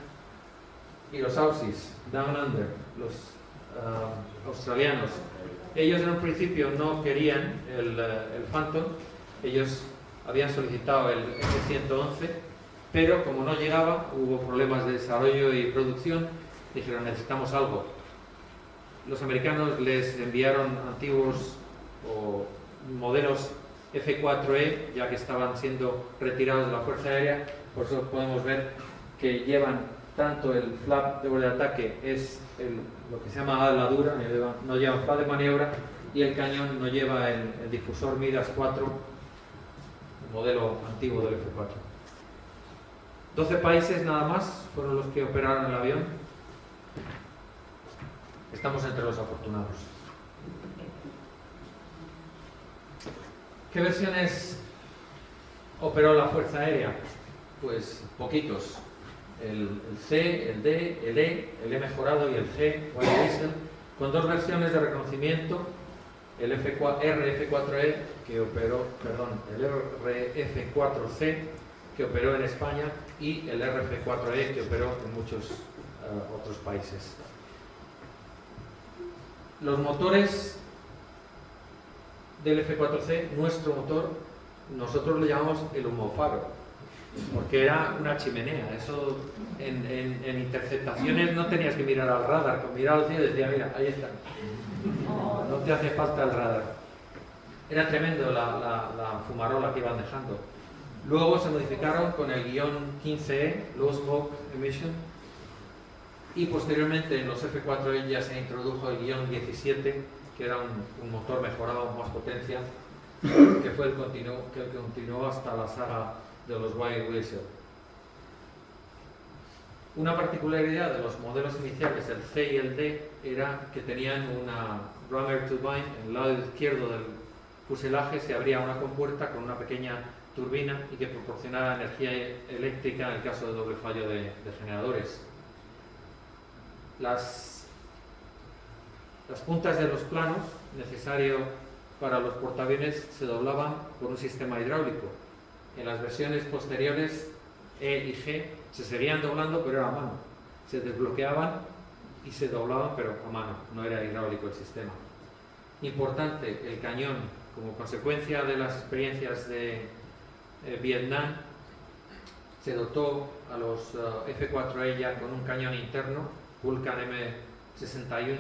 Y los Aussies, Down Under, los australianos, ellos en un principio no querían el Phantom, ellos habían solicitado el F-111, pero como no llegaba, hubo problemas de desarrollo y producción, dijeron necesitamos algo. Los americanos les enviaron antiguos modelos F-4E, ya que estaban siendo retirados de la Fuerza Aérea. Por eso podemos ver que llevan tanto el flap de vuelo de ataque, es lo que se llama ala dura, no llevan flap de maniobra, y el cañón no lleva el difusor Midas 4, el modelo antiguo del F-4. 12 países nada más fueron los que operaron el avión. Estamos entre los afortunados. ¿Qué versiones operó la Fuerza Aérea? Pues poquitos. El C, el D, el E mejorado y el G, White Diesel, con dos versiones de reconocimiento, el RF-4E que operó, el RF-4C que operó en España y el RF-4E que operó en muchos otros países. Los motores del F-4C, nuestro motor, nosotros lo llamamos el humofaro, porque era una chimenea. Eso en interceptaciones no tenías que mirar al radar, con mirar al cielo y decía, mira, ahí está, no te hace falta el radar. Era tremendo la fumarola que iban dejando. Luego se modificaron con el guión 15E, Low Smoke Emission, y posteriormente en los F-4E ya se introdujo el guión 17, que era un motor mejorado, más potencia, que fue el que continuó hasta la saga de los White Diesel. Una particularidad de los modelos iniciales, el C y el D, era que tenían una rudder turbine. En el lado izquierdo del fuselaje se abría una compuerta con una pequeña turbina y que proporcionaba energía eléctrica en el caso de doble fallo de generadores. Las puntas de los planos, necesario para los portaaviones, se doblaban por un sistema hidráulico. En las versiones posteriores, E y G, se seguían doblando, pero era a mano. Se desbloqueaban y se doblaban, pero a mano, no era hidráulico el sistema. Importante, el cañón, como consecuencia de las experiencias de Vietnam, se dotó a los F-4E ya con un cañón interno, Vulcan M61,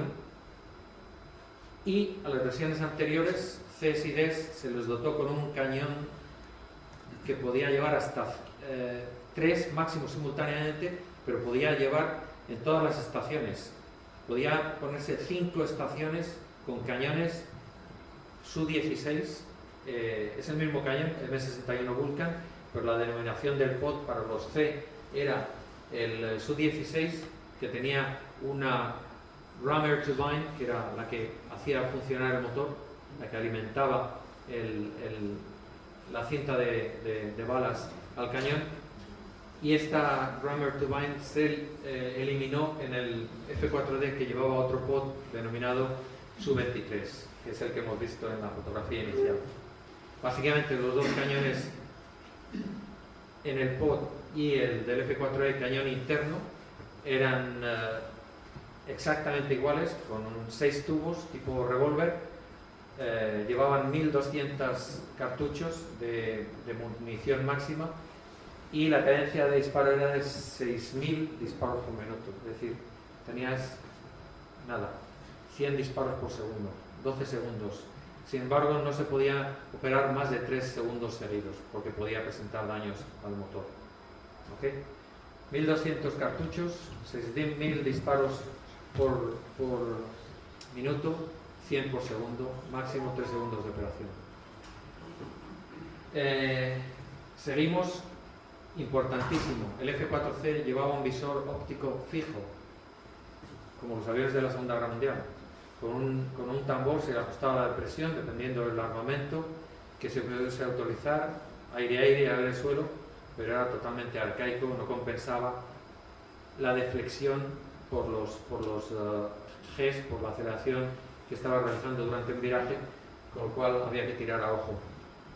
y a las versiones anteriores, Cs y Ds, se les dotó con un cañón que podía llevar hasta 3 máximo simultáneamente, pero podía llevar en todas las estaciones. Podía ponerse 5 estaciones con cañones Su-16. Es el mismo cañón, el M61 Vulcan, pero la denominación del pod para los C era el Su-16, que tenía una rammer turbine, que era la que hacía funcionar el motor, la que alimentaba la cinta de balas al cañón, y esta rammer turbine se eliminó en el F-4D, que llevaba otro pod denominado Su-23, que es el que hemos visto en la fotografía inicial. Básicamente los dos cañones en el pod y el del F-4E, cañón interno, eran exactamente iguales, con 6 tubos tipo revólver. Llevaban 1200 cartuchos de munición máxima, y la cadencia de disparo era de 6000 disparos por minuto. Es decir, tenías 100 disparos por segundo, 12 segundos. Sin embargo, no se podía operar más de 3 segundos seguidos, porque podía presentar daños al motor. ¿Okay? 1200 cartuchos, 6000 disparos por minuto, 100 por segundo, máximo 3 segundos de operación. Seguimos, importantísimo, el F-4C llevaba un visor óptico fijo, como los aviones de la Segunda Guerra Mundial. Con un tambor se le ajustaba la presión dependiendo del armamento, que se pudiese autorizar, aire-aire, aire-suelo, pero era totalmente arcaico, no compensaba la deflexión por los Gs, por la aceleración que estaba realizando durante un viraje, con lo cual había que tirar a ojo.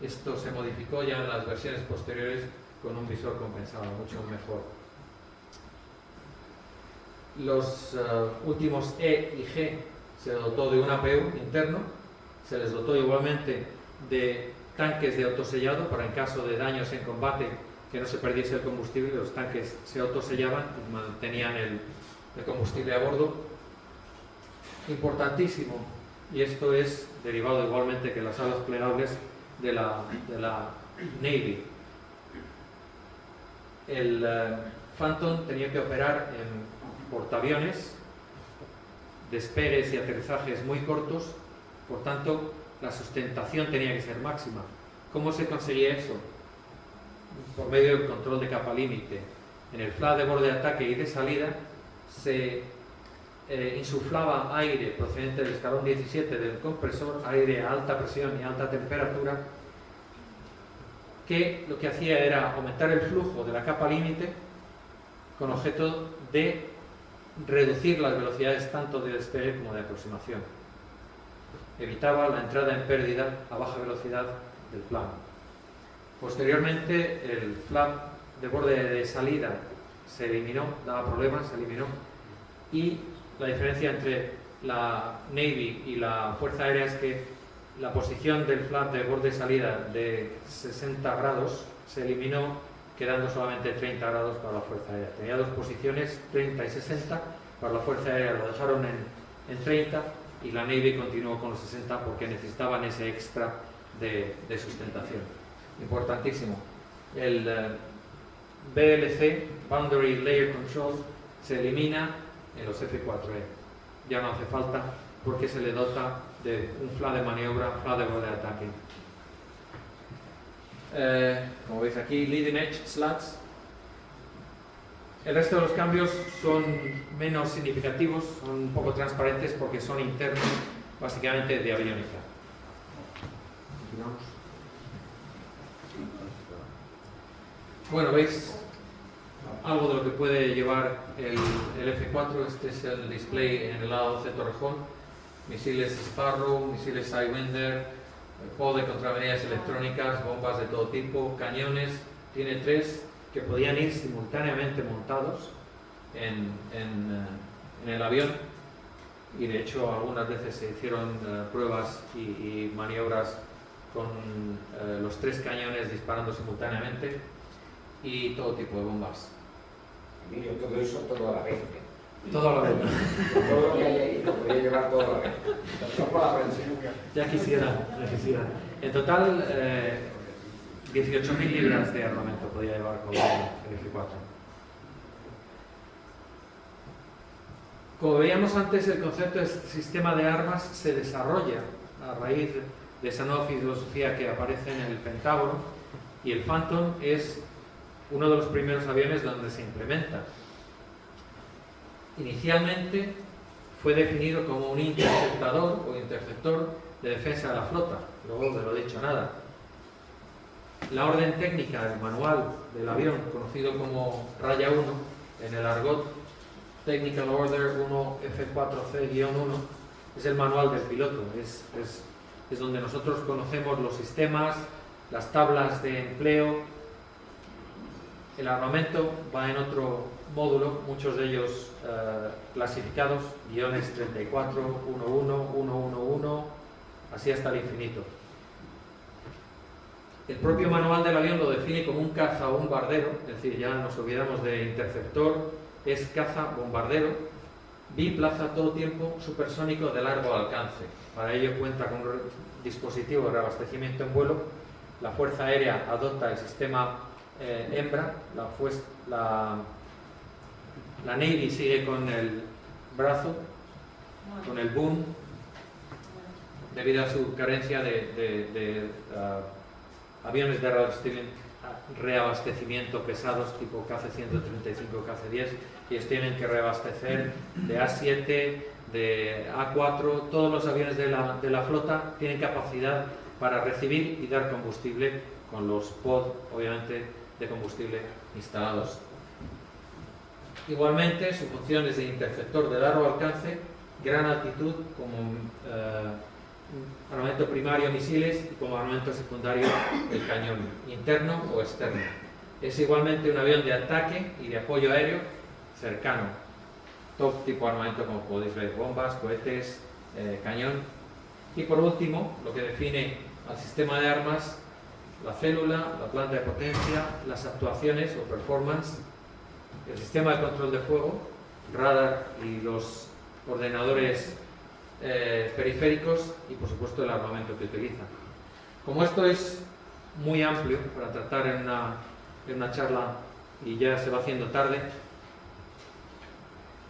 Esto se modificó ya en las versiones posteriores con un visor compensado, mucho mejor. Los últimos E y G se dotó de un APU interno, se les dotó igualmente de tanques de autosellado para en caso de daños en combate que no se perdiese el combustible. Los tanques se autosellaban y mantenían el combustible a bordo. Importantísimo, y esto es derivado igualmente que las alas plegables de la Navy. El Phantom tenía que operar en portaaviones, despegues y aterrizajes muy cortos, por tanto la sustentación tenía que ser máxima. ¿Cómo se conseguía eso? Por medio del control de capa límite. En el flap de borde de ataque y de salida se insuflaba aire procedente del escalón 17 del compresor, aire a alta presión y alta temperatura, que lo que hacía era aumentar el flujo de la capa límite con objeto de reducir las velocidades tanto de despegue como de aproximación. Evitaba la entrada en pérdida a baja velocidad del plano. Posteriormente, el flap de borde de salida se eliminó, daba problemas, se eliminó, y la diferencia entre la Navy y la Fuerza Aérea es que la posición del flap de borde de salida de 60 grados se eliminó, quedando solamente 30 grados para la Fuerza Aérea. Tenía dos posiciones, 30 y 60, para la Fuerza Aérea lo dejaron en 30 y la Navy continuó con los 60 porque necesitaban ese extra de sustentación. Importantísimo. El BLC, Boundary Layer Control, se elimina en los F-4E. Ya no hace falta porque se le dota de un flap de maniobra, flap de borde de ataque. Como veis aquí, leading edge slats. El resto de los cambios son menos significativos, son un poco transparentes porque son internos, básicamente de aviónica. Continuamos. Bueno, veis algo de lo que puede llevar el F-4. Este es el display en el lado 12 Torrejón. Misiles Sparrow, misiles Sidewinder, pod de contramedidas electrónicas, bombas de todo tipo, cañones. Tiene 3 que podían ir simultáneamente montados en el avión, y de hecho algunas veces se hicieron pruebas y maniobras con los 3 cañones disparando simultáneamente, y todo tipo de bombas. Yo todo eso todo a la vez. Todo a la vez. Todo lo que hay ahí lo podría llevar todo a la vez. No por la prensa. Ya quisiera. En total, 18.000 libras de armamento podía llevar con el F4. Como veíamos antes, el concepto de sistema de armas se desarrolla a raíz de esa nueva filosofía que aparece en el Pentágono, y el Phantom es uno de los primeros aviones donde se implementa. Inicialmente fue definido como un interceptador o interceptor de defensa de la flota, luego de lo dicho nada. La orden técnica, el manual del avión, conocido como Raya 1, en el argot Technical Order 1 F4C-1, es el manual del piloto, es donde nosotros conocemos los sistemas, las tablas de empleo. El armamento va en otro módulo, muchos de ellos clasificados, guiones 34, 11, 111, así hasta el infinito. El propio manual del avión lo define como un caza o bombardero, es decir, ya nos olvidamos de interceptor, es caza bombardero, biplaza todo tiempo supersónico de largo alcance. Para ello cuenta con un dispositivo de reabastecimiento en vuelo. La Fuerza Aérea adopta el sistema hembra, la Navy sigue con el brazo, con el boom, debido a su carencia de aviones de reabastecimiento pesados tipo KC-135, KC-10, y ellos tienen que reabastecer de A7, de A4, todos los aviones de la flota tienen capacidad para recibir y dar combustible con los pod, obviamente, de combustible instalados. Igualmente, su función es de interceptor de largo alcance, gran altitud, como armamento primario misiles, y como armamento secundario el cañón, interno o externo. Es igualmente un avión de ataque y de apoyo aéreo cercano. Top tipo armamento, como podéis ver, bombas, cohetes, cañón. Y por último, lo que define al sistema de armas: la célula, la planta de potencia, las actuaciones o performance, el sistema de control de fuego, radar y los ordenadores periféricos, y por supuesto el armamento que utiliza. Como esto es muy amplio para tratar en una charla y ya se va haciendo tarde,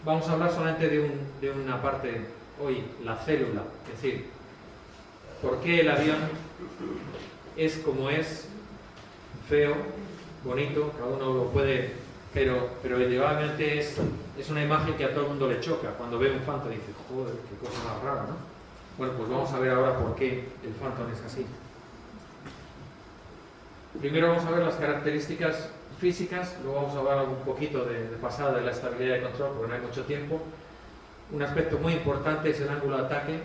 vamos a hablar solamente de una parte hoy, la célula, es decir, por qué el avión es como es, feo, bonito, cada uno lo puede, pero indudablemente es una imagen que a todo el mundo le choca. Cuando ve un Phantom y dice, joder, qué cosa más rara, ¿no? Bueno, pues vamos a ver ahora por qué el Phantom es así. Primero vamos a ver las características físicas, luego vamos a hablar un poquito de pasada de la estabilidad de control, porque no hay mucho tiempo. Un aspecto muy importante es el ángulo de ataque.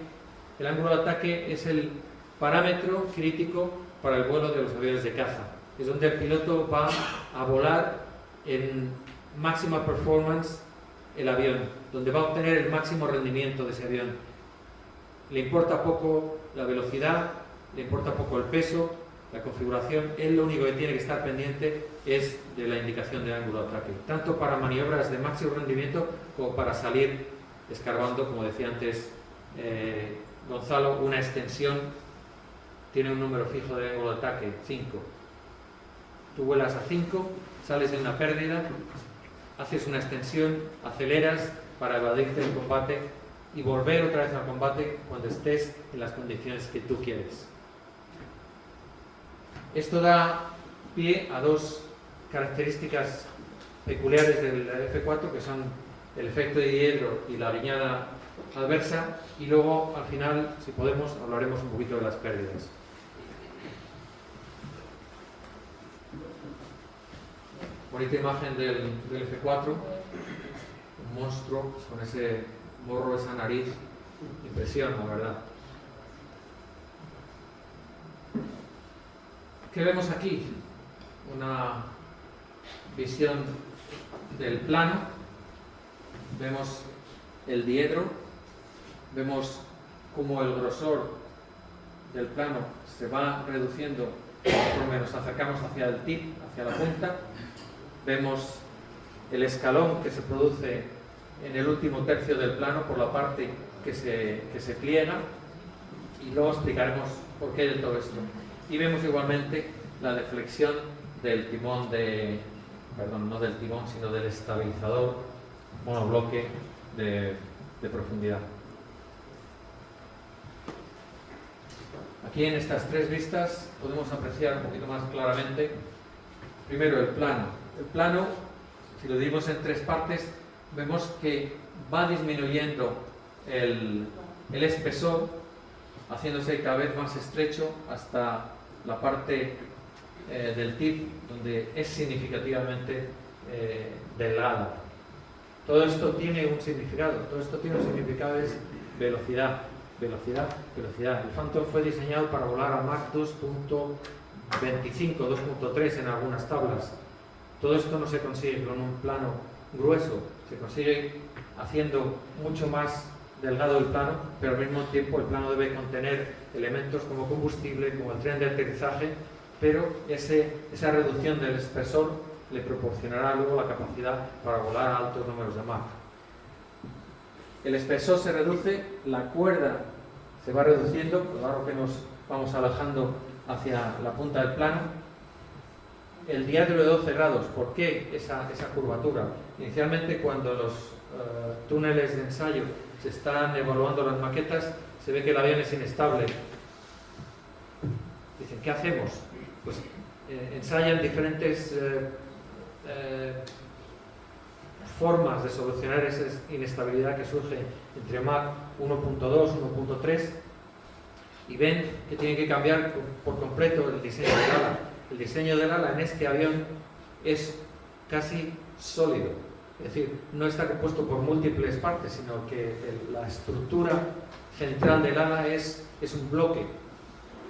El ángulo de ataque es el parámetro crítico para el vuelo de los aviones de caza. Es donde el piloto va a volar en máxima performance el avión, donde va a obtener el máximo rendimiento de ese avión. Le importa poco la velocidad, le importa poco el peso, la configuración. Él lo único que tiene que estar pendiente es de la indicación de ángulo de ataque, tanto para maniobras de máximo rendimiento como para salir escarbando, como decía antes Gonzalo. Una extensión tiene un número fijo de ángulo de ataque, 5. Tú vuelas a 5, sales de una pérdida, haces una extensión, aceleras para evadirte del combate y volver otra vez al combate cuando estés en las condiciones que tú quieres. Esto da pie a dos características peculiares del F4, que son el efecto de Diedro y la aliñada adversa, y luego al final, si podemos, hablaremos un poquito de las pérdidas. Bonita imagen del F4, un monstruo con ese morro, esa nariz, impresiona, la verdad. ¿Qué vemos aquí? Una visión del plano. Vemos el diedro, vemos cómo el grosor del plano se va reduciendo conforme nos acercamos hacia el tip, hacia la punta. Vemos el escalón que se produce en el último tercio del plano por la parte que se pliega, y luego explicaremos por qué de todo esto. Y vemos igualmente la deflexión del timón no del timón, sino del estabilizador monobloque de profundidad. Aquí en estas tres vistas podemos apreciar un poquito más claramente, primero el plano. El plano, si lo dividimos en tres partes, vemos que va disminuyendo el espesor, haciéndose cada vez más estrecho hasta la parte del tip, donde es significativamente delgada. Todo esto tiene un significado. Todo esto tiene un significado, es velocidad. Velocidad, velocidad. El Phantom fue diseñado para volar a Mach 2.25, 2.3 en algunas tablas. Todo esto no se consigue con un plano grueso, se consigue haciendo mucho más delgado el plano, pero al mismo tiempo el plano debe contener elementos como combustible, como el tren de aterrizaje, pero esa reducción del espesor le proporcionará luego la capacidad para volar a altos números de Mach. El espesor se reduce, la cuerda se va reduciendo, claro que nos vamos alejando hacia la punta del plano. El diámetro de 12 grados, ¿por qué esa curvatura? Inicialmente, cuando los túneles de ensayo se están evaluando las maquetas, se ve que el avión es inestable. Dicen, ¿qué hacemos? Pues ensayan diferentes formas de solucionar esa inestabilidad que surge entre Mach 1.2, 1.3 y ven que tienen que cambiar por completo el diseño del ala. El diseño del ala en este avión es casi sólido, es decir, no está compuesto por múltiples partes, sino que la estructura central del ala es un bloque.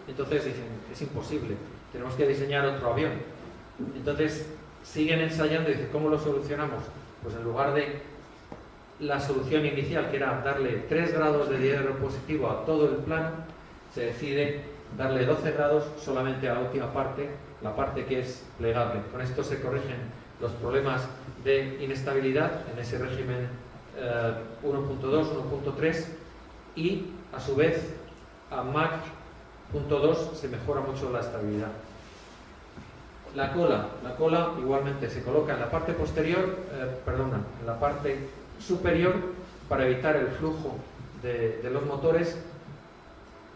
Entonces dicen, es imposible, tenemos que diseñar otro avión. Entonces siguen ensayando y dicen, ¿cómo lo solucionamos? Pues en lugar de la solución inicial, que era darle 3 grados de diedro positivo a todo el plano, se decide darle 12 grados solamente a la última parte, la parte que es plegable. Con esto se corrigen los problemas de inestabilidad en ese régimen 1.2, 1.3 y a su vez a Mach 0.2 se mejora mucho la estabilidad. La cola igualmente se coloca en la parte posterior, en la parte superior para evitar el flujo de los motores,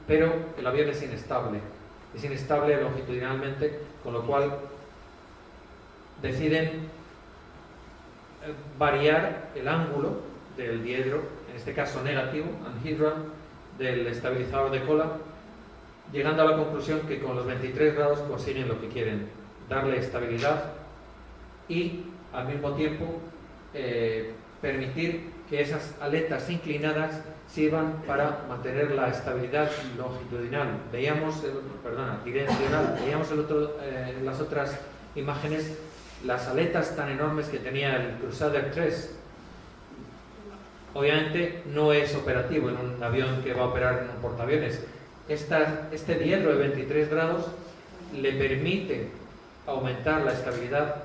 pero el avión es inestable longitudinalmente, con lo cual deciden variar el ángulo del diedro, en este caso negativo, anhedron, del estabilizador de cola, llegando a la conclusión que con los 23 grados consiguen lo que quieren, darle estabilidad y al mismo tiempo permitir que esas aletas inclinadas sirvan para mantener la estabilidad longitudinal. Direccional. Veíamos en las otras imágenes las aletas tan enormes que tenía el Crusader 3. Obviamente no es operativo en un avión que va a operar en un portaaviones. Este diedro de 23 grados le permite aumentar la estabilidad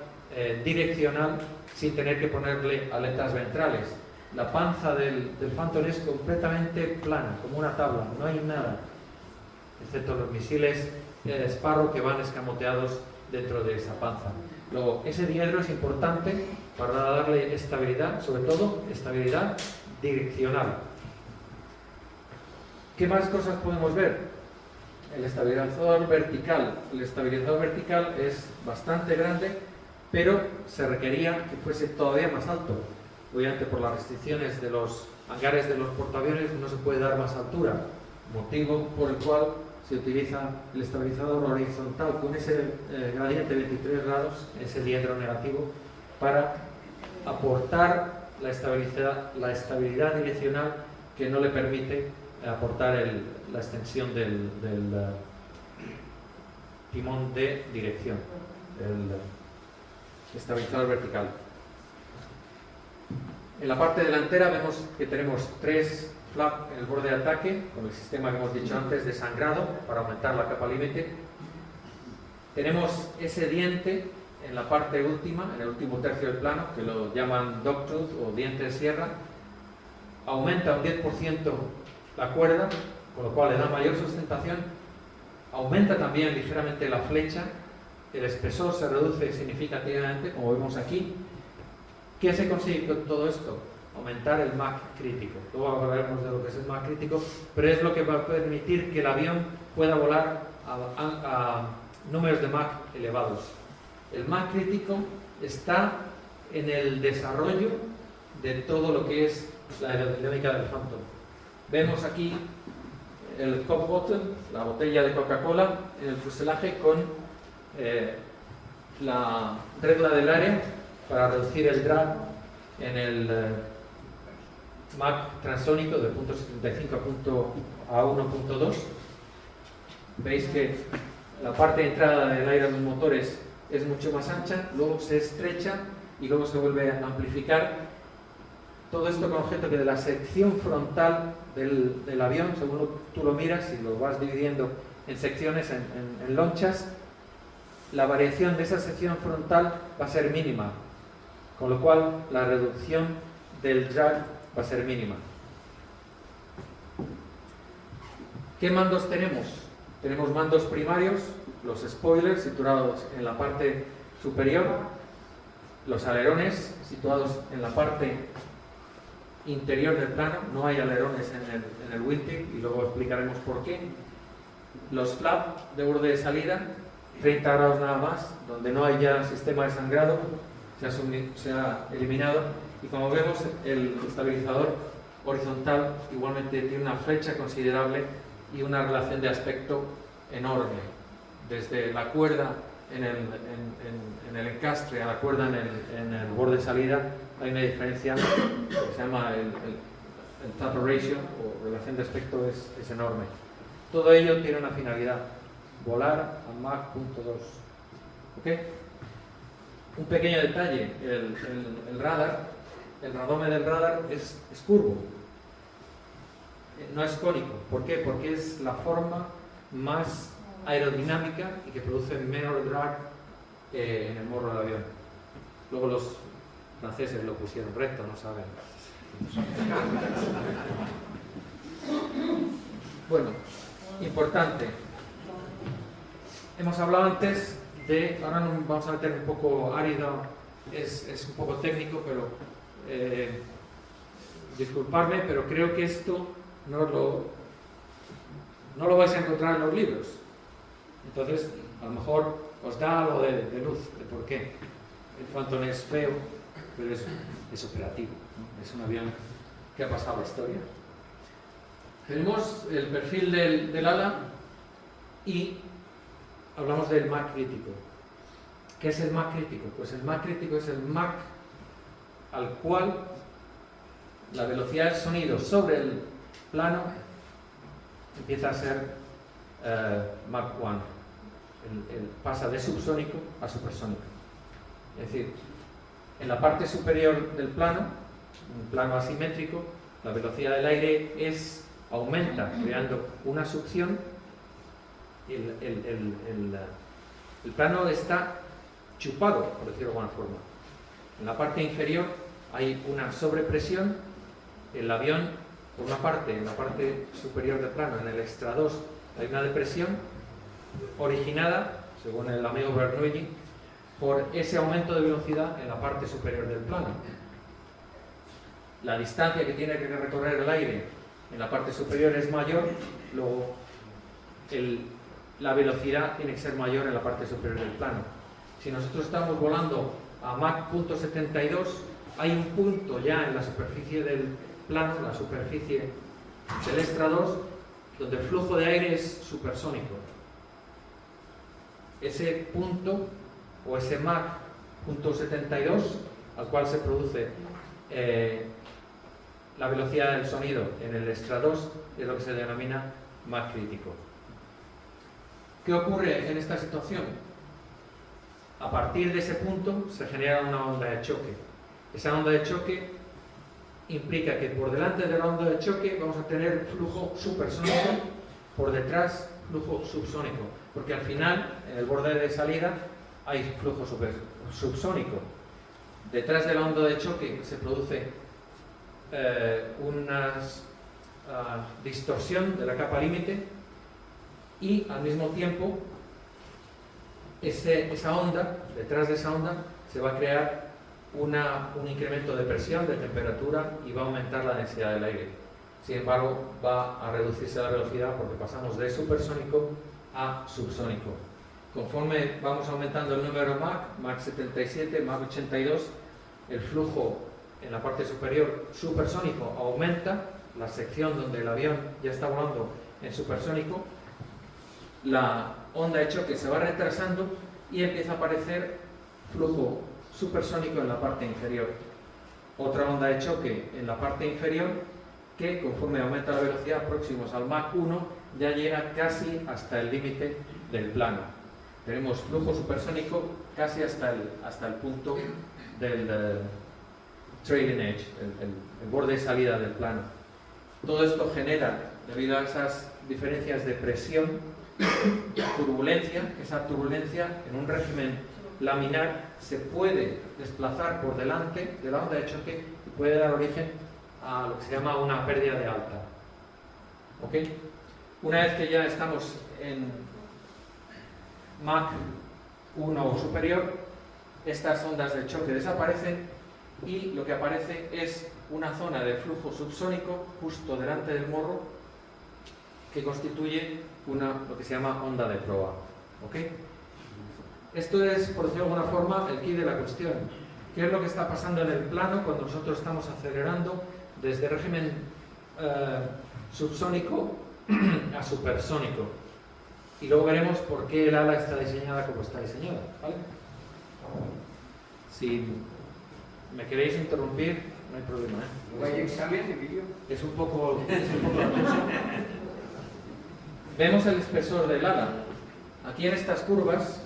direccional sin tener que ponerle aletas ventrales. La panza del Phantom es completamente plana, como una tabla, no hay nada, excepto los misiles Sparrow que van escamoteados dentro de esa panza. Luego, ese diedro es importante para darle estabilidad, sobre todo estabilidad direccional. ¿Qué más cosas podemos ver? El estabilizador vertical. El estabilizador vertical es bastante grande, pero se requería que fuese todavía más alto. Obviamente por las restricciones de los hangares de los portaaviones no se puede dar más altura, motivo por el cual se utiliza el estabilizador horizontal con ese gradiente de 23 grados, ese diedro negativo, para aportar la estabilidad direccional que no le permite aportar la extensión del timón de dirección, el estabilizador vertical. En la parte delantera vemos que tenemos 3 flaps en el borde de ataque, con el sistema que hemos dicho antes de sangrado para aumentar la capa límite. Tenemos ese diente en la parte última, en el último tercio del plano, que lo llaman dogtooth o diente de sierra. Aumenta un 10% la cuerda, con lo cual le da mayor sustentación. Aumenta también ligeramente la flecha el espesor se reduce significativamente, como vemos aquí. ¿Qué se consigue con todo esto? Aumentar el Mach crítico. Luego hablaremos de lo que es el Mach crítico, pero es lo que va a permitir que el avión pueda volar a números de Mach elevados. El Mach crítico está en el desarrollo de todo lo que es la aerodinámica del Phantom. Vemos aquí el Coke Bottle, la botella de Coca-Cola, en el fuselaje con la regla del área para reducir el drag en el Mach transónico de 0.75 a 1.2. Veis que la parte de entrada del aire de los motores es mucho más ancha, luego se estrecha y luego se vuelve a amplificar. Todo esto con objeto que de la sección frontal del avión, según tú lo miras y lo vas dividiendo en secciones, en lonchas, la variación de esa sección frontal va a ser mínima, con lo cual la reducción del drag va a ser mínima. ¿Qué mandos tenemos? Tenemos mandos primarios, los spoilers situados en la parte superior, los alerones situados en la parte interior del plano, no hay alerones en el wingtip y luego explicaremos por qué. Los flaps de borde de salida, 30 grados nada más, donde no hay ya sistema de sangrado, se ha eliminado, y como vemos el estabilizador horizontal igualmente tiene una flecha considerable y una relación de aspecto enorme, desde la cuerda en el encastre a la cuerda en el borde de salida hay una diferencia que se llama el taper ratio o relación de aspecto es enorme. Todo ello tiene una finalidad: volar a Mach 0.2. ¿Ok? Un pequeño detalle: el radar, el radome del radar es curvo, no es cónico. ¿Por qué? Porque es la forma más aerodinámica y que produce menor drag en el morro del avión. Luego los franceses lo pusieron recto, no saben. Bueno, importante. Hemos hablado antes de, ahora nos vamos a meter un poco árido, es un poco técnico, pero disculpadme, pero creo que esto no lo vais a encontrar en los libros. Entonces, a lo mejor os da algo de luz de por qué. El Phantom es feo, pero es operativo, ¿no? Es un avión que ha pasado la historia. Tenemos el perfil del ala y hablamos del Mach crítico. ¿Qué es el Mach crítico? Pues el Mach crítico es el Mach al cual la velocidad del sonido sobre el plano empieza a ser Mach 1. Pasa de subsónico a supersónico. Es decir, en la parte superior del plano, un plano asimétrico, la velocidad del aire aumenta, creando una succión. El plano está chupado, por decirlo de alguna forma. En la parte inferior hay una sobrepresión. El avión, por una parte, en la parte superior del plano, en el extra 2, hay una depresión originada, según el amigo Bernoulli, por ese aumento de velocidad en la parte superior del plano. La distancia que tiene que recorrer el aire en la parte superior es mayor, luego la velocidad tiene que ser mayor en la parte superior del plano. Si nosotros estamos volando a Mach 0.72, hay un punto ya en la superficie del plano, la superficie del extra 2, donde el flujo de aire es supersónico. Ese punto o ese Mach 0.72 al cual se produce la velocidad del sonido en el extra 2 es lo que se denomina Mach crítico. ¿Qué ocurre en esta situación? A partir de ese punto se genera una onda de choque. Esa onda de choque implica que por delante de la onda de choque vamos a tener flujo supersónico, por detrás flujo subsónico, porque al final en el borde de salida hay flujo subsónico. Detrás de la onda de choque se produce una distorsión de la capa límite y al mismo tiempo esa onda, detrás de esa onda, se va a crear un incremento de presión, de temperatura y va a aumentar la densidad del aire. Sin embargo, va a reducirse la velocidad porque pasamos de supersónico a subsónico. Conforme vamos aumentando el número Mach 77, Mach 82, el flujo en la parte superior supersónico aumenta, la sección donde el avión ya está volando en supersónico, la onda de choque se va retrasando y empieza a aparecer flujo supersónico en la parte inferior. Otra onda de choque en la parte inferior que, conforme aumenta la velocidad, próximos al Mach 1, ya llega casi hasta el límite del plano. Tenemos flujo supersónico casi hasta el punto del trailing edge, el borde de salida del plano. Todo esto genera, debido a esas diferencias de presión, turbulencia. Esa turbulencia en un régimen laminar se puede desplazar por delante de la onda de choque y puede dar origen a lo que se llama una pérdida de alta. ¿Ok? Una vez que ya estamos en Mach 1 o superior, estas ondas de choque desaparecen y lo que aparece es una zona de flujo subsónico justo delante del morro que constituye lo que se llama onda de proa. ¿Ok? Esto es, por decirlo de alguna forma, el quid de la cuestión. ¿Qué es lo que está pasando en el plano cuando nosotros estamos acelerando desde régimen subsónico a supersónico? Y luego veremos por qué el ala está diseñada como está diseñada, ¿vale? Si me queréis interrumpir, no hay problema, ¿eh? ¿No hay examen de vídeo? Es un poco la cosa. Vemos el espesor del ala. Aquí en estas curvas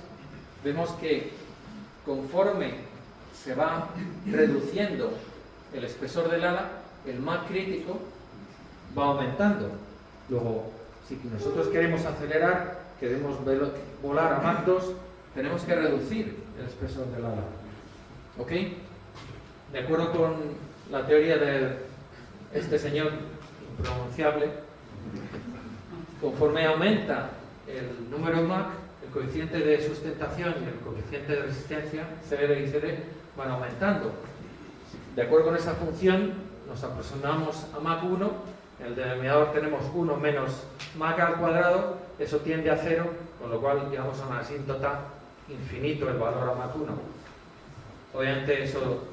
vemos que conforme se va reduciendo el espesor del ala, el Mach crítico va aumentando. Luego, si nosotros queremos acelerar, queremos volar a Mach 2, tenemos que reducir el espesor del ala. ¿Ok? De acuerdo con la teoría de este señor impronunciable, conforme aumenta el número Mach, el coeficiente de sustentación y el coeficiente de resistencia, CD y CD, van aumentando. De acuerdo con esa función, nos aproximamos a Mach 1, en el denominador tenemos 1 menos Mach al cuadrado, eso tiende a 0, con lo cual llegamos a una asíntota infinito el valor a Mach 1. Obviamente eso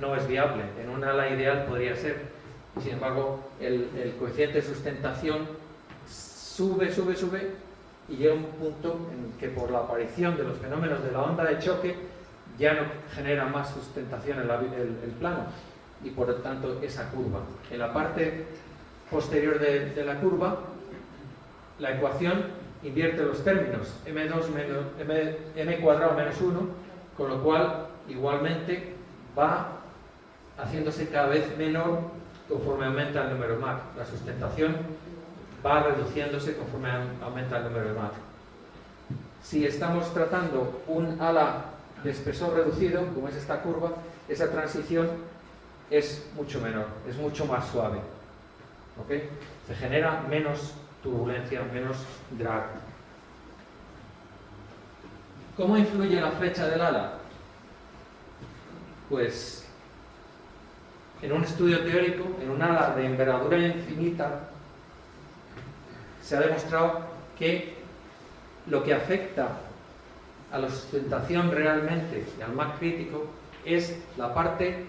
no es viable, en un ala ideal podría ser. Sin embargo, el coeficiente de sustentación sube y llega a un punto en que por la aparición de los fenómenos de la onda de choque ya no genera más sustentación el plano y por lo tanto esa curva. En la parte posterior de la curva, la ecuación invierte los términos m2 menos m cuadrado menos 1, con lo cual igualmente va haciéndose cada vez menor conforme aumenta el número Mach. La sustentación va reduciéndose conforme aumenta el número de Mach. Si estamos tratando un ala de espesor reducido, como es esta curva, esa transición es mucho menor, es mucho más suave. ¿Ok? Se genera menos turbulencia, menos drag. ¿Cómo influye la flecha del ala? Pues en un estudio teórico, en un ala de envergadura infinita, se ha demostrado que lo que afecta a la sustentación realmente y al Mach crítico es la parte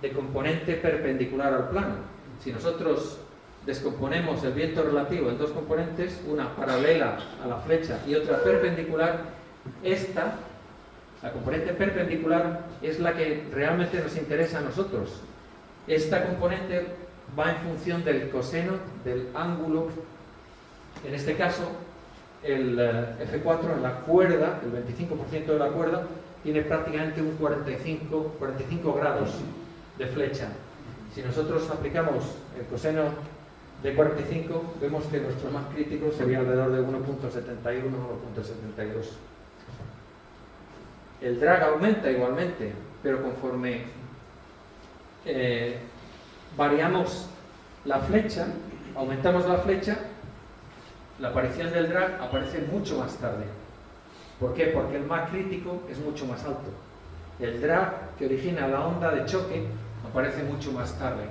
de componente perpendicular al plano. Si nosotros descomponemos el viento relativo en dos componentes, una paralela a la flecha y otra perpendicular, esta, la componente perpendicular, es la que realmente nos interesa a nosotros. Esta componente va en función del coseno del ángulo. En este caso, el F4 en la cuerda, el 25% de la cuerda, tiene prácticamente un 45 grados de flecha. Si nosotros aplicamos el coseno de 45, vemos que nuestro Mach crítico sería alrededor de 1.71 o 1.72. El drag aumenta igualmente, pero conforme variamos la flecha, aumentamos la flecha, la aparición del drag aparece mucho más tarde. ¿Por qué? Porque el Mach crítico es mucho más alto. El drag que origina la onda de choque aparece mucho más tarde.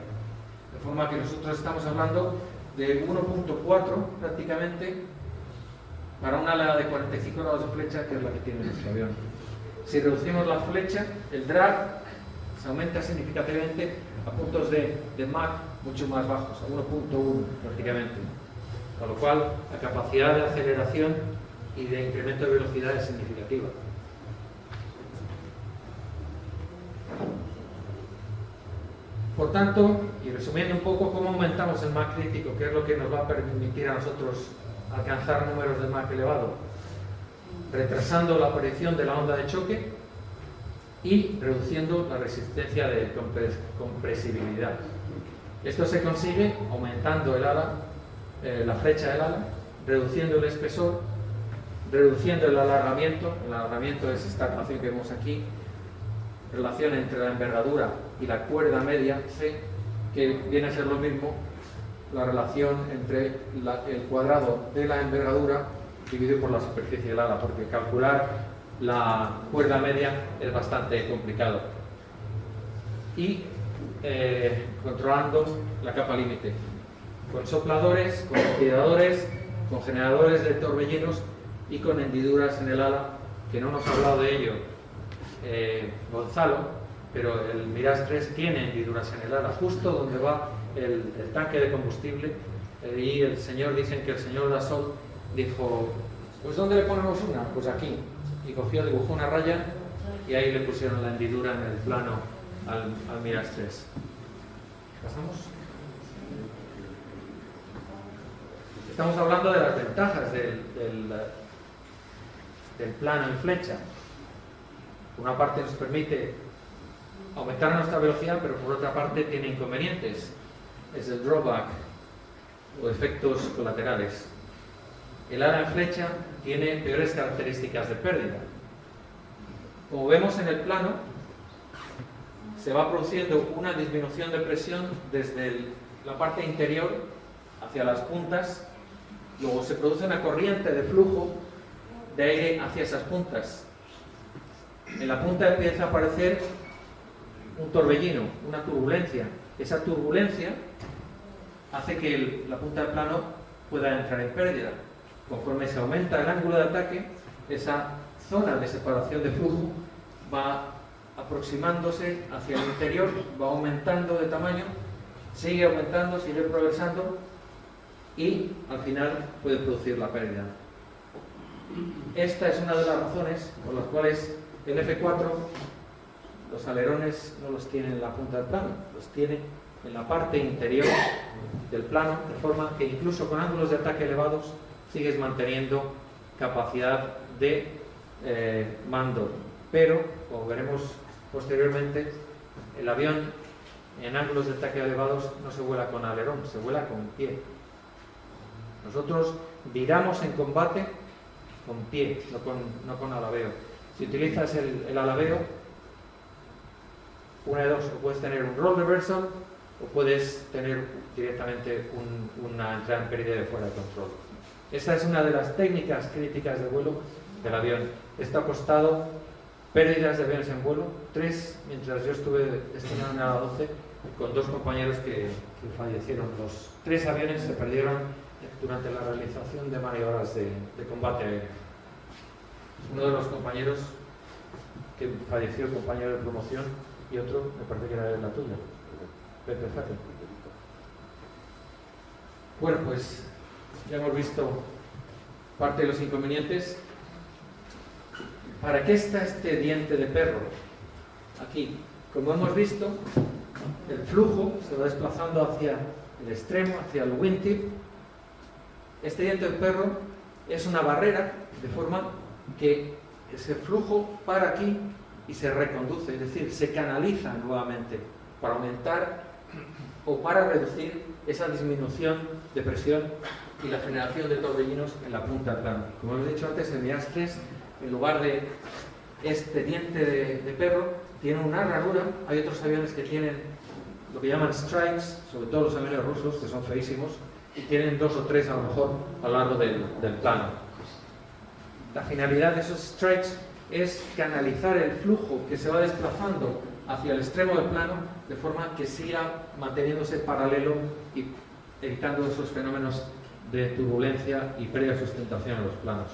De forma que nosotros estamos hablando de 1.4 prácticamente para una ala de 45 grados de flecha, que es la que tiene nuestro avión. Si reducimos la flecha, el drag se aumenta significativamente a puntos de Mach mucho más bajos, a 1.1 prácticamente. Con lo cual, la capacidad de aceleración y de incremento de velocidad es significativa. Por tanto, y resumiendo un poco, ¿cómo aumentamos el Mach crítico? ¿Qué es lo que nos va a permitir a nosotros alcanzar números de Mach elevado? Retrasando la aparición de la onda de choque y reduciendo la resistencia de compresibilidad. Esto se consigue aumentando el ala, la flecha del ala, reduciendo el espesor, reduciendo el alargamiento. El alargamiento es esta relación que vemos aquí, relación entre la envergadura y la cuerda media C, que viene a ser lo mismo la relación entre el cuadrado de la envergadura dividido por la superficie del ala, porque calcular la cuerda media es bastante complicado. Y controlando la capa límite, con sopladores, con aspiradores, con generadores de torbellinos y con hendiduras en el ala, que no nos ha hablado de ello Gonzalo, pero el Mirage 3 tiene hendiduras en el ala, justo donde va el tanque de combustible, y el señor, dicen que el señor Dassault dijo, pues ¿dónde le ponemos una? Pues aquí, y cogió, dibujó una raya y ahí le pusieron la hendidura en el plano al Mirage 3. ¿Pasamos? Estamos hablando de las ventajas del plano en flecha. Por una parte nos permite aumentar nuestra velocidad, pero por otra parte tiene inconvenientes. Es el drawback o efectos colaterales. El ala en flecha tiene peores características de pérdida. Como vemos en el plano, se va produciendo una disminución de presión desde la parte interior hacia las puntas, luego se produce una corriente de flujo de aire hacia esas puntas. En la punta empieza a aparecer un torbellino, una turbulencia. Esa turbulencia hace que la punta del plano pueda entrar en pérdida. Conforme se aumenta el ángulo de ataque, esa zona de separación de flujo va aproximándose hacia el interior, va aumentando de tamaño, sigue aumentando, sigue progresando y al final puede producir la pérdida. Esta es una de las razones por las cuales el F4, los alerones no los tiene en la punta del plano, los tiene en la parte interior del plano, de forma que incluso con ángulos de ataque elevados sigues manteniendo capacidad de mando. Pero, como veremos posteriormente, el avión en ángulos de ataque elevados no se vuela con alerón, se vuela con pie. Nosotros viramos en combate con pie, no con alabeo. Si utilizas el alabeo, una de dos, o puedes tener un roll reversal o puedes tener directamente una entrada en pérdida de fuera de control. Esta es una de las técnicas críticas de vuelo del avión. Esto ha costado pérdidas de aviones en vuelo, 3, mientras yo estuve destinado en la 12, con 2 compañeros que fallecieron. Los 3 aviones se perdieron durante la realización de maniobras de combate aéreo. Uno de los compañeros que falleció, el compañero de promoción, y otro, me parece que era la tuya, Pepe Fate. Bueno, pues ya hemos visto parte de los inconvenientes. ¿Para qué está este diente de perro? Aquí, como hemos visto, el flujo se va desplazando hacia el extremo, hacia el wingtip. Este diente de perro es una barrera, de forma que ese flujo para aquí y se reconduce, es decir, se canaliza nuevamente para aumentar o para reducir esa disminución de presión y la generación de torbellinos en la punta del plano. Como os he dicho antes, el Mirage 3, en lugar de este diente de perro, tiene una ranura. Hay otros aviones que tienen lo que llaman strikes, sobre todo los aviones rusos, que son feísimos, y tienen 2 o 3 a lo mejor a lo largo del plano. La finalidad de esos strikes es canalizar el flujo que se va desplazando hacia el extremo del plano de forma que siga manteniéndose paralelo y evitando esos fenómenos de turbulencia y pérdida de sustentación en los planos.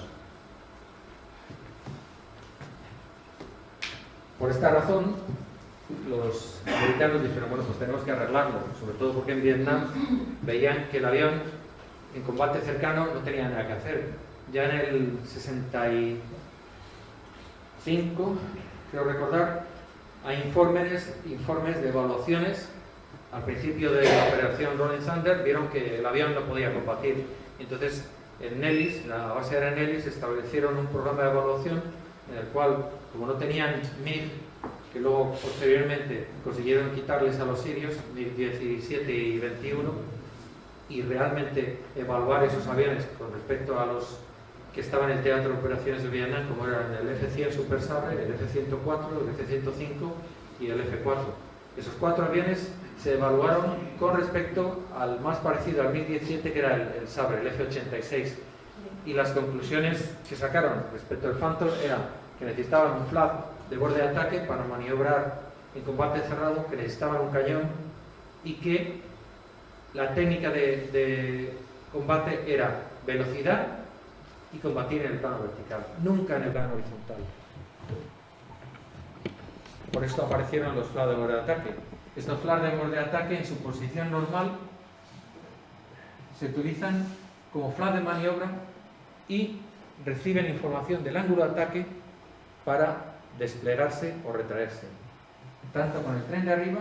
Por esta razón, los americanos dijeron, bueno, pues tenemos que arreglarlo, sobre todo porque en Vietnam veían que el avión en combate cercano no tenía nada que hacer. Ya en el 65, creo recordar, hay informes de evaluaciones. Al principio de la operación Rolling Thunder vieron que el avión no podía combatir. Entonces, en Nellis, la base aérea de Nellis, establecieron un programa de evaluación en el cual, como no tenían MiG, que luego posteriormente consiguieron quitarles a los sirios, MiG 17 y 21, y realmente evaluar esos aviones con respecto a los que estaban en el teatro de operaciones de Vietnam, como eran el F-100 Super Sabre, el F-104, el F-105 y el F-4. Esos 4 aviones se evaluaron con respecto al más parecido al MiG-17, que era el Sabre, el F-86. Y las conclusiones que sacaron respecto al Phantom era que necesitaban un flap de borde de ataque para maniobrar en combate cerrado, que necesitaban un cañón y que la técnica de combate era velocidad y combatir en el plano vertical, nunca en el plano horizontal. Por esto aparecieron los flaps de borde de ataque. Estos flaps de borde de ataque en su posición normal se utilizan como flap de maniobra y reciben información del ángulo de ataque para desplegarse o retraerse. Tanto con el tren de arriba,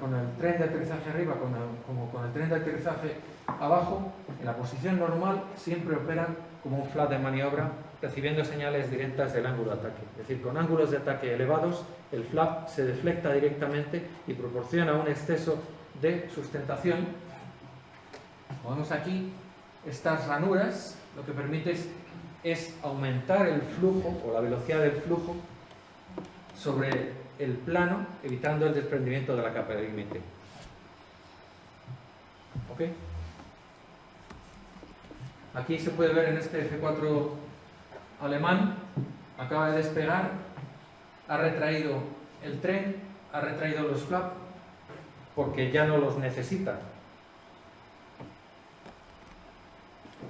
con el tren de aterrizaje arriba como con el tren de aterrizaje abajo, en la posición normal siempre operan como un flap de maniobra, recibiendo señales directas del ángulo de ataque. Es decir, con ángulos de ataque elevados, el flap se deflecta directamente y proporciona un exceso de sustentación. Como vemos aquí, estas ranuras lo que permite es aumentar el flujo o la velocidad del flujo sobre el plano, evitando el desprendimiento de la capa de límite. ¿Ok? Aquí se puede ver en este F-4 alemán, acaba de despegar, ha retraído el tren, ha retraído los flaps porque ya no los necesita.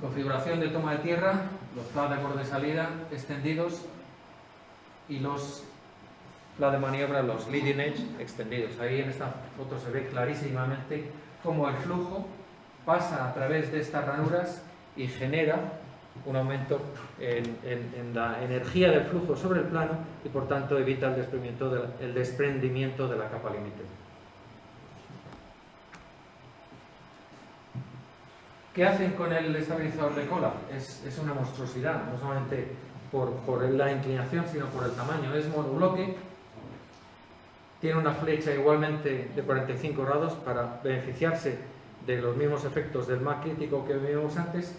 Configuración de toma de tierra, los flaps de borde de salida extendidos y los flaps de maniobra, los leading edge extendidos. Ahí en esta foto se ve clarísimamente cómo el flujo pasa a través de estas ranuras y genera un aumento en la energía del flujo sobre el plano y por tanto evita el desprendimiento de la capa límite. ¿Qué hacen con el estabilizador de cola? Es una monstruosidad, no solamente por la inclinación sino por el tamaño. Es monobloque, tiene una flecha igualmente de 45 grados para beneficiarse de los mismos efectos del Mach crítico que vimos antes,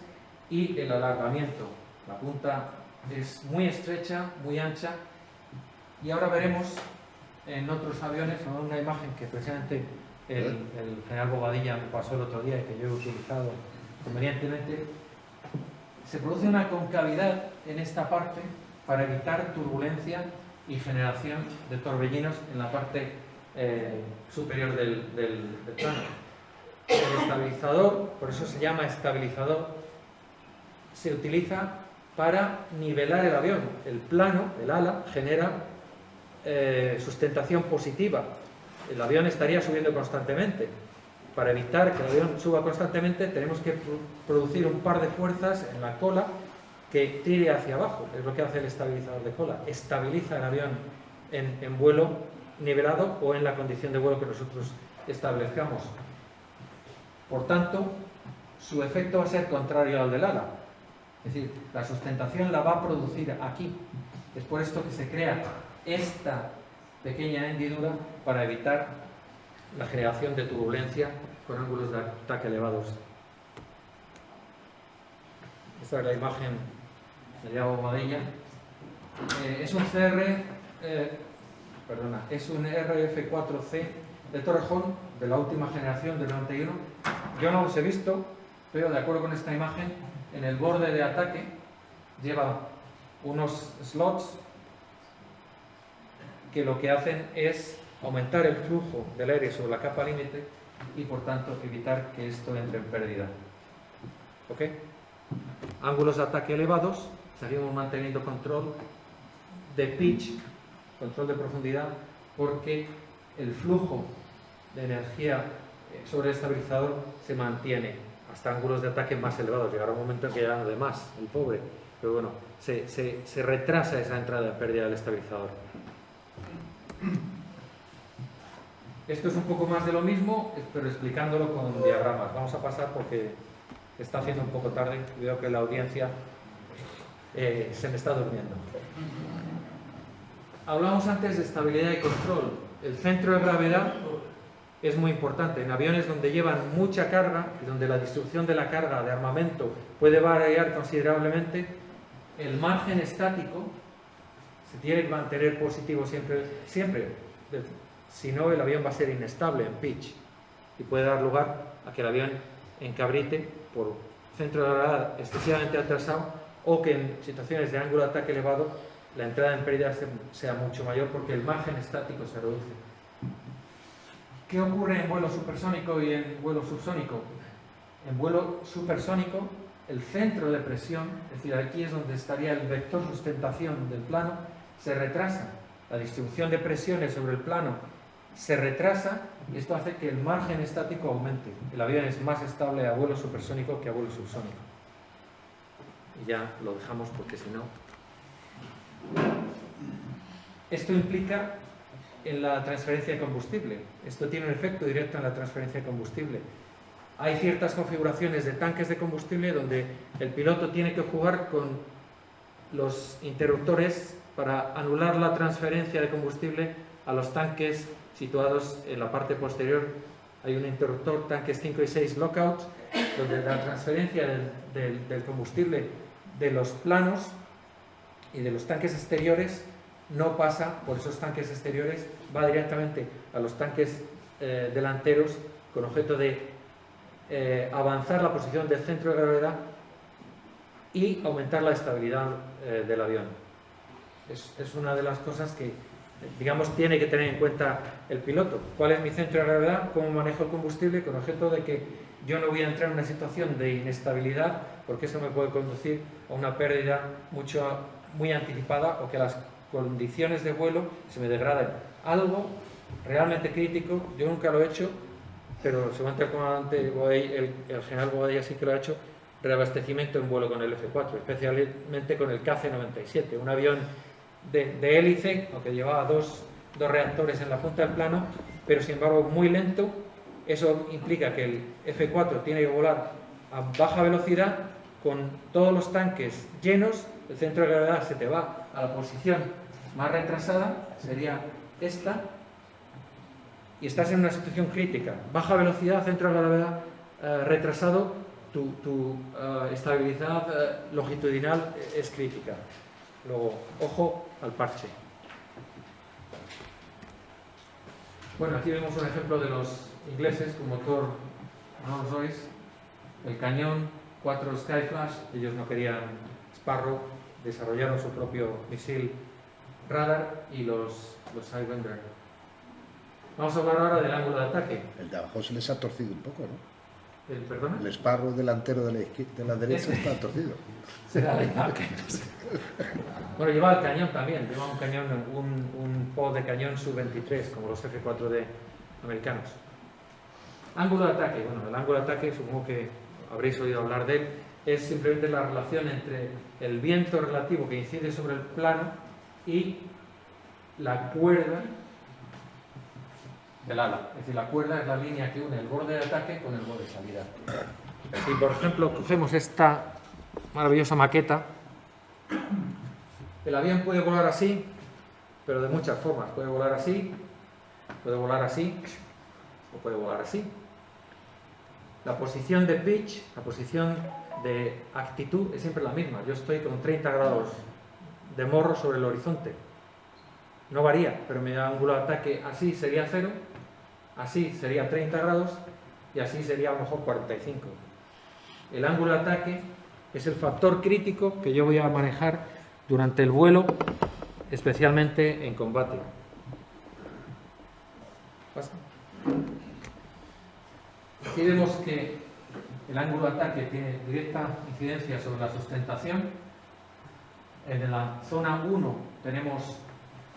y el alargamiento. La punta es muy estrecha, muy ancha, y ahora veremos en otros aviones, en una imagen que precisamente el general Bobadilla me pasó el otro día y que yo he utilizado convenientemente, se produce una concavidad en esta parte para evitar turbulencia y generación de torbellinos en la parte superior del plano. El estabilizador, por eso se llama estabilizador, se utiliza para nivelar el avión. El plano, el ala, genera sustentación positiva. El avión estaría subiendo constantemente. Para evitar que el avión suba constantemente tenemos que producir un par de fuerzas en la cola que tire hacia abajo. Es lo que hace el estabilizador de cola. Estabiliza el avión en vuelo nivelado o en la condición de vuelo que nosotros establezcamos. Por tanto, su efecto va a ser contrario al del ala. Es decir, la sustentación la va a producir aquí. Es por esto que se crea esta pequeña hendidura para evitar la generación de turbulencia con ángulos de ataque elevados. Esta es la imagen de Diego Bobadilla. Es un es un RF-4C de Torrejón de la última generación del 91. Yo no los he visto, pero de acuerdo con esta imagen, en el borde de ataque lleva unos slots que lo que hacen es aumentar el flujo del aire sobre la capa límite y por tanto evitar que esto entre en pérdida. ¿Ok? Ángulos de ataque elevados, seguimos manteniendo control de pitch, control de profundidad, porque el flujo de energía sobre el estabilizador se mantiene hasta ángulos de ataque más elevados. Llegará un momento en que ya no de más, el pobre, pero bueno, se retrasa esa entrada de pérdida del estabilizador. Esto es un poco más de lo mismo, pero explicándolo con diagramas. Vamos a pasar porque está haciendo un poco tarde y veo que la audiencia se me está durmiendo. Hablamos antes de estabilidad y control. El centro de gravedad es muy importante. En aviones donde llevan mucha carga y donde la distribución de la carga de armamento puede variar considerablemente, el margen estático se tiene que mantener positivo siempre. Si no, el avión va a ser inestable en pitch y puede dar lugar a que el avión encabrite por centro de gravedad excesivamente atrasado o que en situaciones de ángulo de ataque elevado la entrada en pérdida sea mucho mayor porque el margen estático se reduce. ¿Qué ocurre en vuelo supersónico y en vuelo subsónico? En vuelo supersónico, el centro de presión, es decir, aquí es donde estaría el vector sustentación del plano, se retrasa. La distribución de presiones sobre el plano se retrasa y esto hace que el margen estático aumente. El avión es más estable a vuelo supersónico que a vuelo subsónico. Y ya lo dejamos porque si no... Esto implica en la transferencia de combustible. Esto tiene un efecto directo en la transferencia de combustible. Hay ciertas configuraciones de tanques de combustible donde el piloto tiene que jugar con los interruptores para anular la transferencia de combustible a los tanques situados en la parte posterior. Hay un interruptor, tanques 5 y 6 lockouts, donde la transferencia del combustible de los planos y de los tanques exteriores no pasa por esos tanques exteriores, va directamente a los tanques delanteros con objeto de avanzar la posición del centro de gravedad y aumentar la estabilidad del avión. Es una de las cosas que, digamos, tiene que tener en cuenta el piloto. ¿Cuál es mi centro de gravedad? ¿Cómo manejo el combustible? Con objeto de que yo no voy a entrar en una situación de inestabilidad, porque eso me puede conducir a una pérdida muy anticipada o que las condiciones de vuelo se me degraden. Algo realmente crítico, yo nunca lo he hecho, pero seguramente el comandante Boey, el general Boey sí que lo ha hecho, reabastecimiento en vuelo con el F4, especialmente con el KC-97, un avión de hélice, aunque llevaba dos reactores en la punta del plano, pero sin embargo muy lento. Eso implica que el F4 tiene que volar a baja velocidad con todos los tanques llenos, el centro de gravedad se te va a la posición más retrasada, sería esta, y estás en una situación crítica. Baja velocidad, centro de gravedad retrasado, tu estabilidad longitudinal es crítica. Luego, ojo al parche. Bueno, aquí vemos un ejemplo de los ingleses con motor Rolls-Royce, el cañón, 4 Skyflash, ellos no querían Sparrow, desarrollaron su propio misil radar y los Sidewinder. Vamos a hablar ahora del ángulo de ataque. El de abajo se les ha torcido un poco, ¿no? ¿Perdona? El Sparrow delantero de la derecha está torcido. Será la imagen. Bueno, lleva el cañón también, lleva un cañón, un pod de cañón sub-23, como los F4D americanos. Ángulo de ataque. Bueno, el ángulo de ataque, supongo que habréis oído hablar de él, es simplemente la relación entre el viento relativo que incide sobre el plano y la cuerda del ala. Es decir, la cuerda es la línea que une el borde de ataque con el borde de salida. Si, por ejemplo, cogemos esta maravillosa maqueta, el avión puede volar así, pero de muchas formas. Puede volar así o puede volar así. La posición de pitch, la posición de actitud es siempre la misma. Yo estoy con 30 grados de morro sobre el horizonte. No varía, pero mi ángulo de ataque así sería 0, así sería 30 grados y así sería a lo mejor 45. El ángulo de ataque es el factor crítico que yo voy a manejar durante el vuelo, especialmente en combate. ¿Pasa? Aquí vemos que el ángulo de ataque tiene directa incidencia sobre la sustentación. En la zona 1 tenemos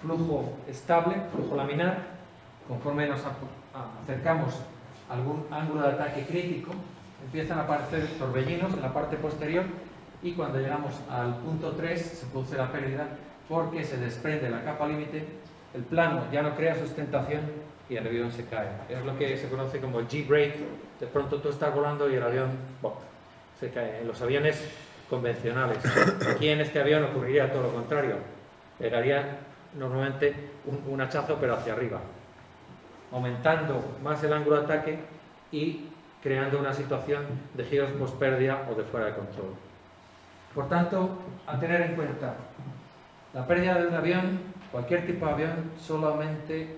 flujo estable, flujo laminar. Conforme nos acercamos a algún ángulo de ataque crítico, empiezan a aparecer torbellinos en la parte posterior y cuando llegamos al punto 3 se produce la pérdida porque se desprende la capa límite, el plano ya no crea sustentación y el avión se cae. Es lo que se conoce como G-break. De pronto tú estás volando y el avión se cae. En los aviones convencionales. Aquí en este avión ocurriría todo lo contrario. Pegaría normalmente un hachazo pero hacia arriba, aumentando más el ángulo de ataque y creando una situación de giros post pérdida o de fuera de control. Por tanto, a tener en cuenta, la pérdida de un avión, cualquier tipo de avión, solamente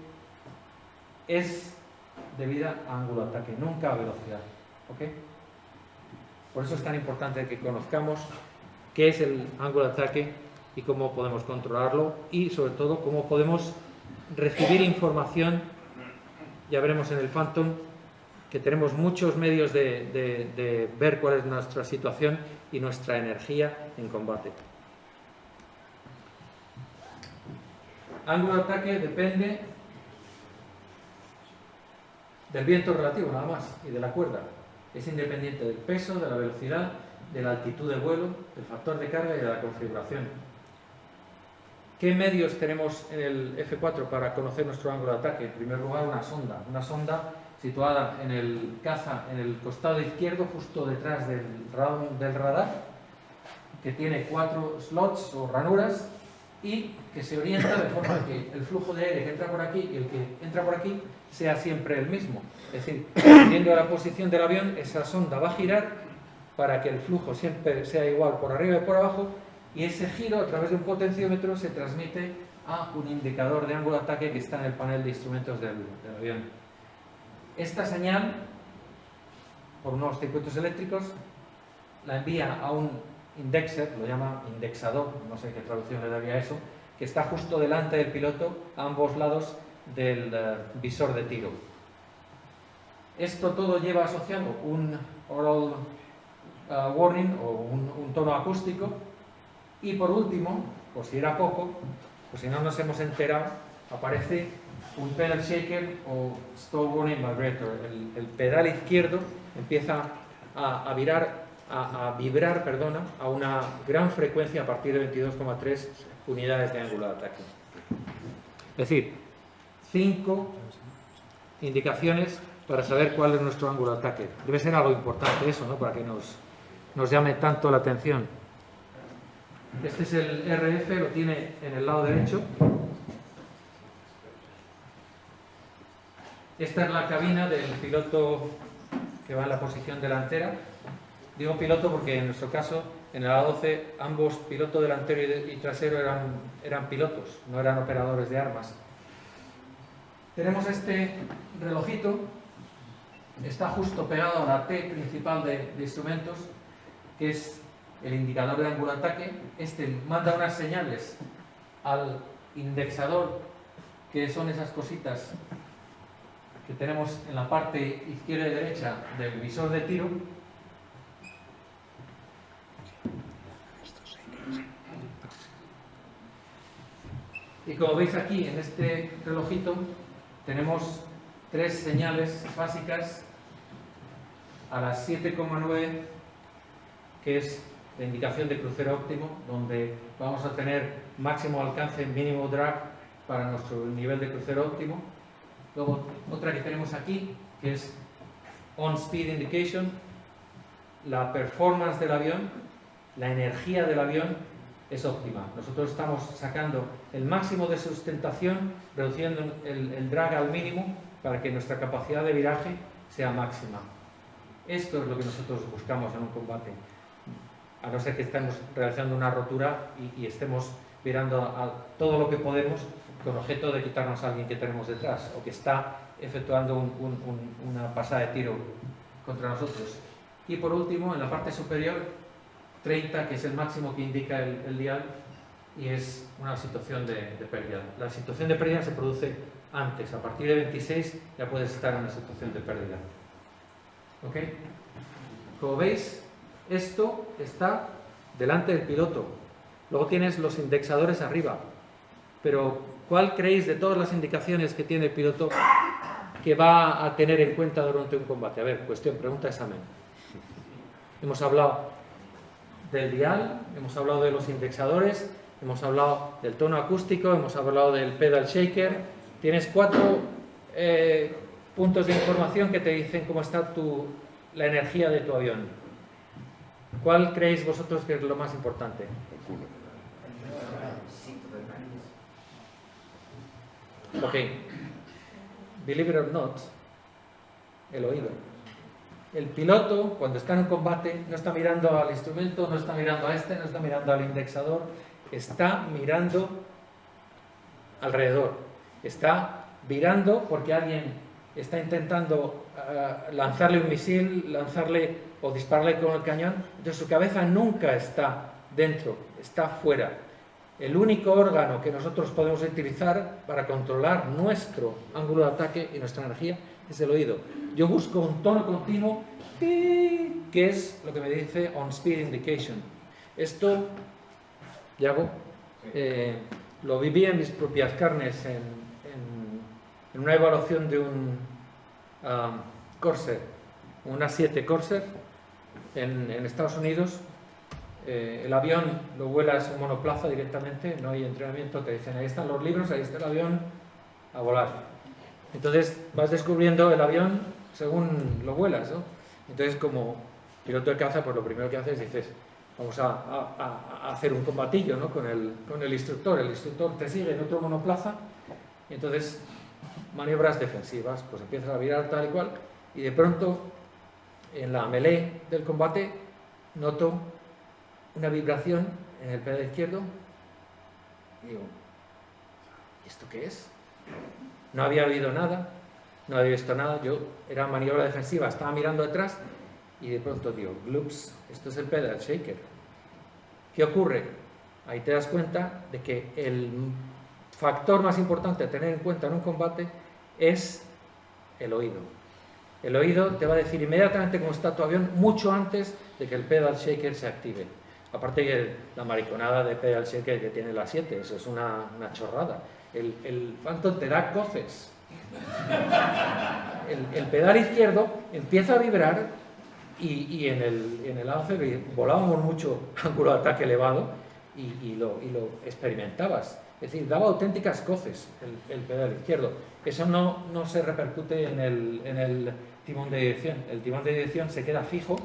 es debida a ángulo de ataque, nunca a velocidad. ¿Ok? Por eso es tan importante que conozcamos qué es el ángulo de ataque y cómo podemos controlarlo y, sobre todo, cómo podemos recibir información. Ya veremos en el Phantom que tenemos muchos medios de ver cuál es nuestra situación y nuestra energía en combate. Ángulo de ataque depende del viento relativo, nada más, y de la cuerda. Es independiente del peso, de la velocidad, de la altitud de vuelo, del factor de carga y de la configuración. ¿Qué medios tenemos en el F4 para conocer nuestro ángulo de ataque? En primer lugar, una sonda situada en el caza, en el costado izquierdo, justo detrás del radar, que tiene 4 slots o ranuras y que se orienta de forma que el flujo de aire que entra por aquí y el que entra por aquí sea siempre el mismo. Es decir, dependiendo de la posición del avión, esa sonda va a girar para que el flujo siempre sea igual por arriba y por abajo, y ese giro a través de un potenciómetro se transmite a un indicador de ángulo de ataque que está en el panel de instrumentos del avión. Esta señal, por unos circuitos eléctricos, la envía a un indexer, lo llama indexador, no sé qué traducción le daría eso, que está justo delante del piloto, a ambos lados del visor de tiro. Esto todo lleva asociado un oral warning o un tono acústico, y por último, por si era poco, pues si no nos hemos enterado, aparece un pedal shaker o stall warning vibrator. El pedal izquierdo empieza a vibrar a una gran frecuencia a partir de 22,3 unidades de ángulo de ataque. Es decir, 5 indicaciones para saber cuál es nuestro ángulo de ataque. Debe ser algo importante eso, ¿no? Para que nos llame tanto la atención. Este es el RF, lo tiene en el lado derecho. Esta es la cabina del piloto que va en la posición delantera. Digo piloto porque en nuestro caso, en el A12, ambos, piloto delantero y trasero, eran pilotos, no eran operadores de armas. Tenemos este relojito, está justo pegado a la T principal de instrumentos, que es el indicador de ángulo de ataque. Este manda unas señales al indexador, que son esas cositas que tenemos en la parte izquierda y derecha del visor de tiro. Y como veis aquí en este relojito tenemos 3 señales básicas. A las 7,9, que es la indicación de crucero óptimo, donde vamos a tener máximo alcance, mínimo drag para nuestro nivel de crucero óptimo. Luego otra que tenemos aquí, que es on speed indication, la performance del avión, la energía del avión es óptima. Nosotros estamos sacando el máximo de sustentación, reduciendo el drag al mínimo para que nuestra capacidad de viraje sea máxima. Esto es lo que nosotros buscamos en un combate, a no ser que estemos realizando una rotura y estemos virando a todo lo que podemos con objeto de quitarnos a alguien que tenemos detrás o que está efectuando una pasada de tiro contra nosotros. Y por último, en la parte superior 30, que es el máximo que indica el dial, y es una situación de pérdida. La situación de pérdida se produce antes, a partir de 26 ya puedes estar en una situación de pérdida. ¿Ok? Como veis, esto está delante del piloto. Luego tienes los indexadores arriba. Pero, ¿cuál creéis de todas las indicaciones que tiene el piloto que va a tener en cuenta durante un combate? A ver, cuestión, pregunta, examen. Hemos hablado del dial, hemos hablado de los indexadores, hemos hablado del tono acústico, hemos hablado del pedal shaker. Tienes 4 puntos de información que te dicen cómo está la energía de tu avión. ¿Cuál creéis vosotros que es lo más importante? Ok. Believe it or not, el oído. El piloto, cuando está en un combate, no está mirando al instrumento, no está mirando a este, no está mirando al indexador, está mirando alrededor. Está virando porque alguien está intentando lanzarle un misil, lanzarle o dispararle con el cañón. Entonces su cabeza nunca está dentro, está fuera. El único órgano que nosotros podemos utilizar para controlar nuestro ángulo de ataque y nuestra energía es el oído. Yo busco un tono continuo que es lo que me dice on speed indication. Esto, Yago, lo viví en mis propias carnes en una evaluación de un Corsair, un A7 Corsair en Estados Unidos. El avión lo vuelas en monoplaza directamente, no hay entrenamiento, te dicen ahí están los libros, ahí está el avión, a volar. Entonces vas descubriendo el avión según lo vuelas, ¿no? Entonces, como piloto de caza, pues lo primero que haces dices, vamos a hacer un combatillo, ¿no? con el instructor te sigue en otro monoplaza, y entonces maniobras defensivas, pues empiezas a virar tal y cual, y de pronto en la melee del combate noto una vibración en el pedal izquierdo y digo, ¿y esto qué es? No había oído nada, no había visto nada, yo era maniobra defensiva, estaba mirando detrás y de pronto digo, glups, esto es el pedal shaker. ¿Qué ocurre? Ahí te das cuenta de que el factor más importante a tener en cuenta en un combate es el oído. El oído te va a decir inmediatamente cómo está tu avión mucho antes de que el pedal shaker se active. Aparte que la mariconada de pedal shaker que tiene la 7, eso es una chorrada. El Phantom te da coces. El pedal izquierdo empieza a vibrar y en el A11 volábamos mucho ángulo de ataque elevado y lo experimentabas. Es decir, daba auténticas coces el pedal izquierdo. Eso no se repercute en el timón de dirección. El timón de dirección se queda fijo,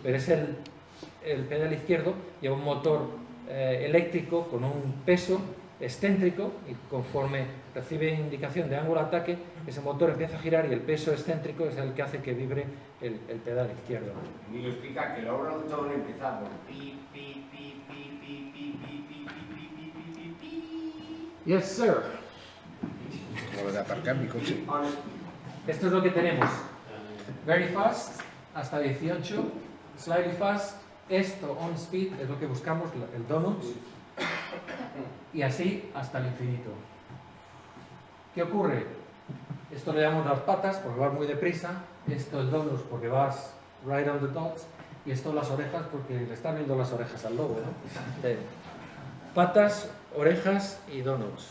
pero es el pedal izquierdo lleva un motor eléctrico con un peso excéntrico y conforme recibe indicación de ángulo de ataque, ese motor empieza a girar y el peso excéntrico es el que hace que vibre el pedal izquierdo. Y lo explica que el overall empieza por pi, pi, pi, pi, pi, pi, pi, pi, pi, pi, pi, pi. Yes, sir. Como lo de aparcar mi coche. Esto es lo que tenemos. Very fast, hasta 18. Slightly fast. Esto, on speed, es lo que buscamos, el donut. Y así hasta el infinito. ¿Qué ocurre? Esto le damos las patas porque vas muy deprisa. Esto el donut porque vas right on the dots. Y esto las orejas porque le están viendo las orejas al lobo, ¿no? Patas, orejas y donuts.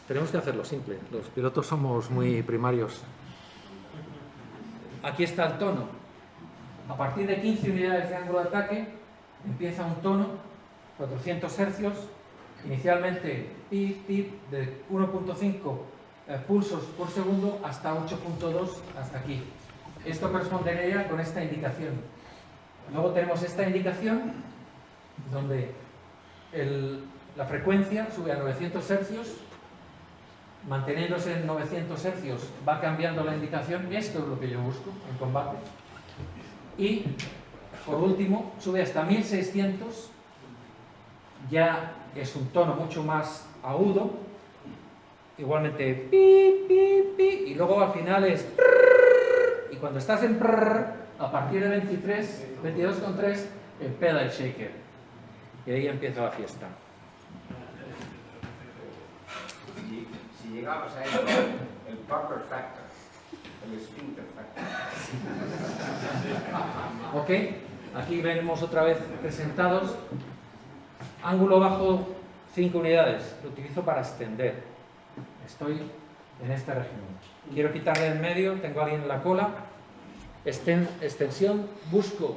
Tenemos que hacerlo simple. Los pilotos somos muy primarios. Aquí está el tono. A partir de 15 unidades de ángulo de ataque empieza un tono, 400 hercios, inicialmente pip, pip, de 1.5 pulsos por segundo hasta 8.2 hasta aquí. Esto correspondería con esta indicación. Luego tenemos esta indicación donde la frecuencia sube a 900 hercios, manteniéndose en 900 hercios va cambiando la indicación. Esto es lo que yo busco en combate. Y por último sube hasta 1600, ya es un tono mucho más agudo, igualmente pi, pi, pi, y luego al final es prrr, y cuando estás en prrr, a partir de 22,3 el pedal shaker. Y ahí empieza la fiesta. Si llegabas a eso, el Parker Factor, el Sphincter Factor. Ok, aquí vemos otra vez presentados. Ángulo bajo 5 unidades, lo utilizo para extender. Estoy en este régimen. Quiero quitarle en medio, tengo a alguien en la cola. Extensión, busco.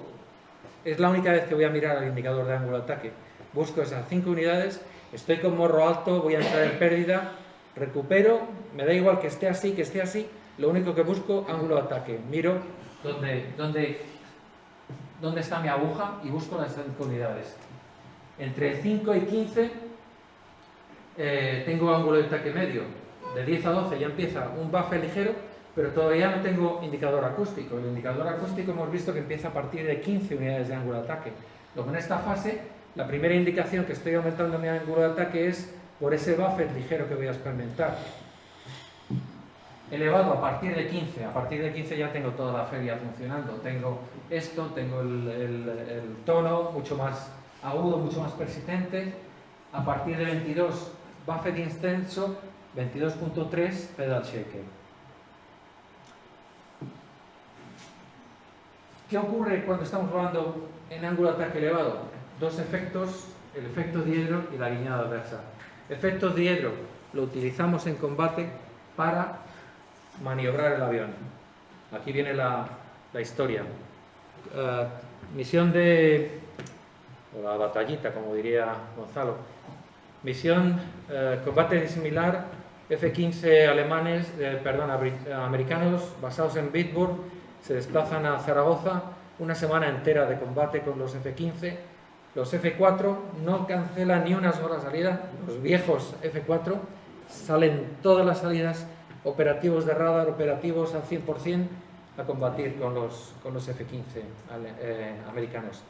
Es la única vez que voy a mirar al indicador de ángulo de ataque. Busco esas 5 unidades, estoy con morro alto, voy a entrar en pérdida, recupero, me da igual que esté así, lo único que busco, ángulo de ataque. Miro dónde está mi aguja y busco las 5 unidades. Entre 5 y 15 tengo ángulo de ataque medio. De 10 a 12 ya empieza un buffer ligero, pero todavía no tengo indicador acústico. El indicador acústico hemos visto que empieza a partir de 15 unidades de ángulo de ataque. Luego en esta fase, la primera indicación que estoy aumentando mi ángulo de ataque es por ese buffer ligero que voy a experimentar. Elevado a partir de 15. A partir de 15 ya tengo toda la feria funcionando. Tengo esto, tengo el tono mucho más agudo, mucho más persistente. A partir de 22, buffer intenso, 22.3, pedal shaker. ¿Qué ocurre cuando estamos jugando en ángulo de ataque elevado? Dos efectos, el efecto diedro y la guiñada adversa. Efecto diedro lo utilizamos en combate para maniobrar el avión. Aquí viene la historia. Misión de... o la batallita, como diría Gonzalo. Misión, combate similar, F-15 alemanes, americanos basados en Bitburg, se desplazan a Zaragoza, una semana entera de combate con los F-15. Los F-4 no cancelan ni una sola salida, los viejos F-4 salen todas las salidas, operativos de radar, operativos al 100% a combatir con los F-15 americanos.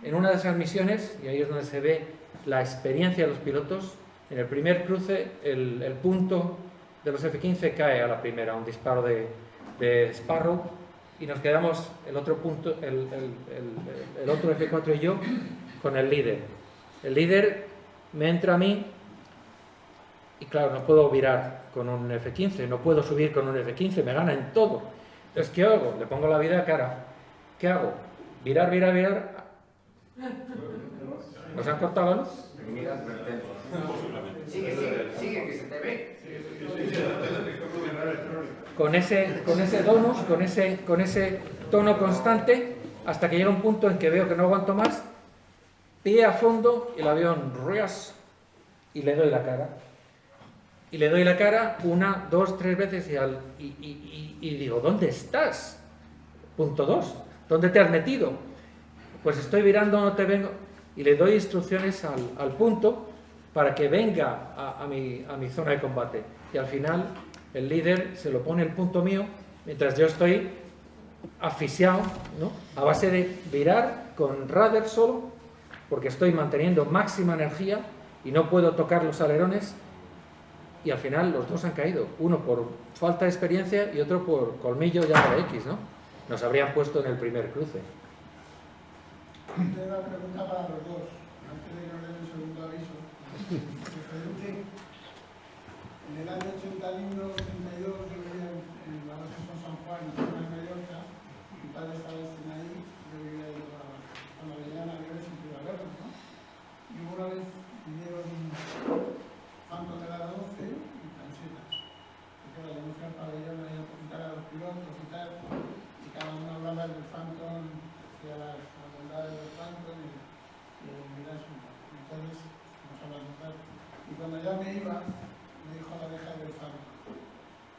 En una de esas misiones, y ahí es donde se ve la experiencia de los pilotos, en el primer cruce el punto de los F-15 cae a la primera, un disparo de Sparrow, y nos quedamos el otro punto, el otro F-4 y yo, con el líder. El líder me entra a mí y claro, no puedo virar con un F-15, no puedo subir con un F-15, me gana en todo. Entonces, ¿qué hago? Le pongo la vida a cara. ¿Qué hago? Virar. ¿Nos han cortado la luz? Sigue, que se te ve. Con ese donus, con ese tono constante, hasta que llega un punto en que veo que no aguanto más, pie a fondo, el avión rías y le doy la cara. Y le doy la cara 1, 2, 3 veces y digo, ¿dónde estás? Punto 2, ¿dónde te has metido? Pues estoy virando, no te vengo. Y le doy instrucciones al punto para que venga a mi zona de combate. Y al final el líder se lo pone el punto mío, mientras yo estoy asfixiado, ¿no? A base de virar con radar solo, porque estoy manteniendo máxima energía y no puedo tocar los alerones. Y al final los dos han caído, uno por falta de experiencia y otro por colmillo ya de X, ¿no? Nos habrían puesto en el primer cruce. Tengo una pregunta para los dos, antes de que nos den el segundo aviso. Referente, en el año 81-82 yo vivía en la base de San Juan, en Mallorca, mi padre estaba destinado ahí, yo vivía ahí cuando venían aviones y privaveras, ¿no? Y una vez vinieron Phantom de la 12 y planchetas. Y claro, yo me fui al pabellón ahí a preguntar a los pilotos y tal, y cada uno hablaba del Phantom, hacía las bondades del Phantom y mira eso. Entonces, nos hablamos tal. Y cuando ya me iba, me dijo la oreja del Phantom.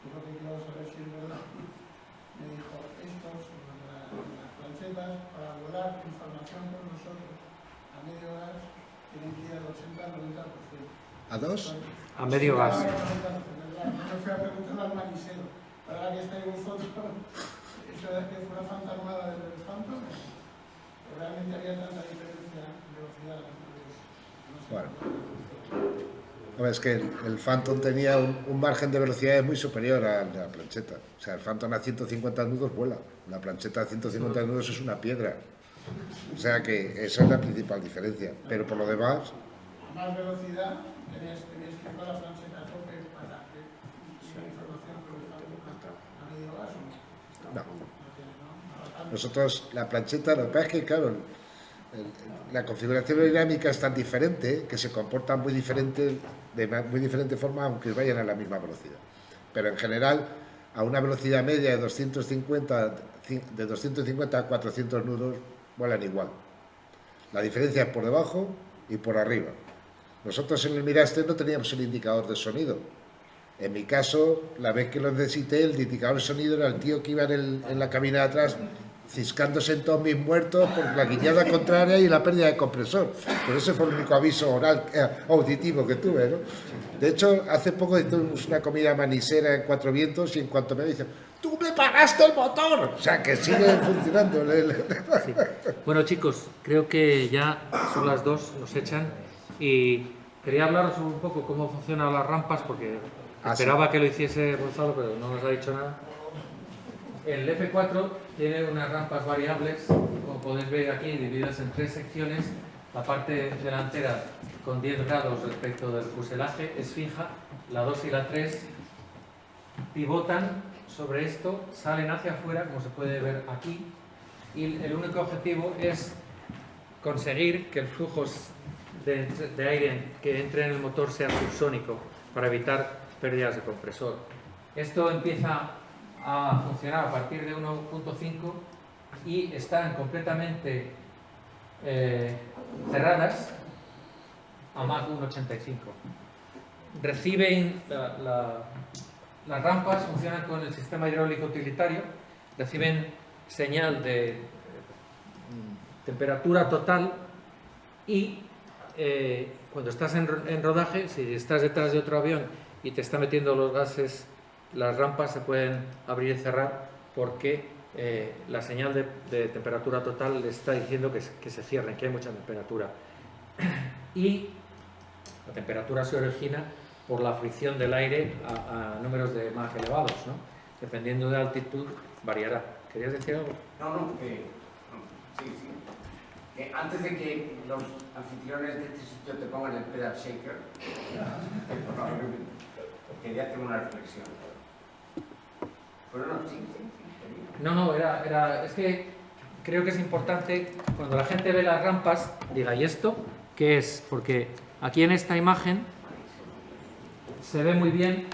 Yo lo que quiero saber si es verdad. Me dijo, estos, las planchetas, para volar información con nosotros a medio gas, tienen que ir al 80-90%. ¿A 2? A medio gas. Yo fui a preguntar al marisero, para que estáis vosotros, eso de que fuera fantasmada del Phantom, realmente había tanta diferencia de velocidad. No sé. Bueno. No, es que el Phantom tenía un margen de velocidad muy superior a la plancheta. O sea, el Phantom a 150 nudos vuela. La plancheta a 150 nudos es una piedra. O sea que esa es la principal diferencia. Pero por lo demás, A más velocidad tenías que ir con la plancheta a tope para que la información que está buscando a medio gas o no. no. No. Nosotros, la plancheta, lo que pasa es que, claro, la configuración aerodinámica es tan diferente que se comportan muy diferente, de muy diferente forma, aunque vayan a la misma velocidad. Pero en general, a una velocidad media de 250 a 400 nudos, vuelan igual. La diferencia es por debajo y por arriba. Nosotros en el Mirastes no teníamos el indicador de sonido. En mi caso, la vez que lo necesité, el indicador de sonido era el tío que iba en la cabina de atrás ciscándose en todos mis muertos por la guiñada contraria y la pérdida de compresor. Pero ese fue el único aviso oral, auditivo que tuve, ¿no? De hecho, hace poco tuvimos una comida manisera en Cuatro Vientos y en cuanto me dicen, ¡tú me paraste el motor! O sea, que sigue funcionando. Sí. Bueno, chicos, creo que ya son las 2, nos echan, y quería hablaros un poco cómo funcionan las rampas, porque esperaba que lo hiciese Gonzalo, pero no nos ha dicho nada. El F4 tiene unas rampas variables, como podéis ver aquí, divididas en 3 secciones. La parte delantera con 10 grados respecto del fuselaje es fija, la 2 y la 3 pivotan sobre esto, salen hacia afuera, como se puede ver aquí, y el único objetivo es conseguir que el flujo de aire que entre en el motor sea subsónico para evitar pérdidas de compresor. Esto empieza a funcionar a partir de 1.5 y están completamente cerradas a Mach 1.85. Reciben las rampas, funcionan con el sistema hidráulico utilitario, reciben señal de temperatura total y cuando estás en rodaje, si estás detrás de otro avión y te está metiendo los gases, las rampas se pueden abrir y cerrar porque la señal de temperatura total le está diciendo que se cierren, que hay mucha temperatura. Y la temperatura se origina por la fricción del aire a números de Mach elevados, ¿no? Dependiendo de la altitud, variará. ¿Querías decir algo? Sí. Que antes de que los anfitriones de este sitio te pongan el pedal shaker, quería hacer una reflexión. Pero sí. No, es que creo que es importante cuando la gente ve las rampas, diga, ¿y esto qué es? Porque aquí en esta imagen se ve muy bien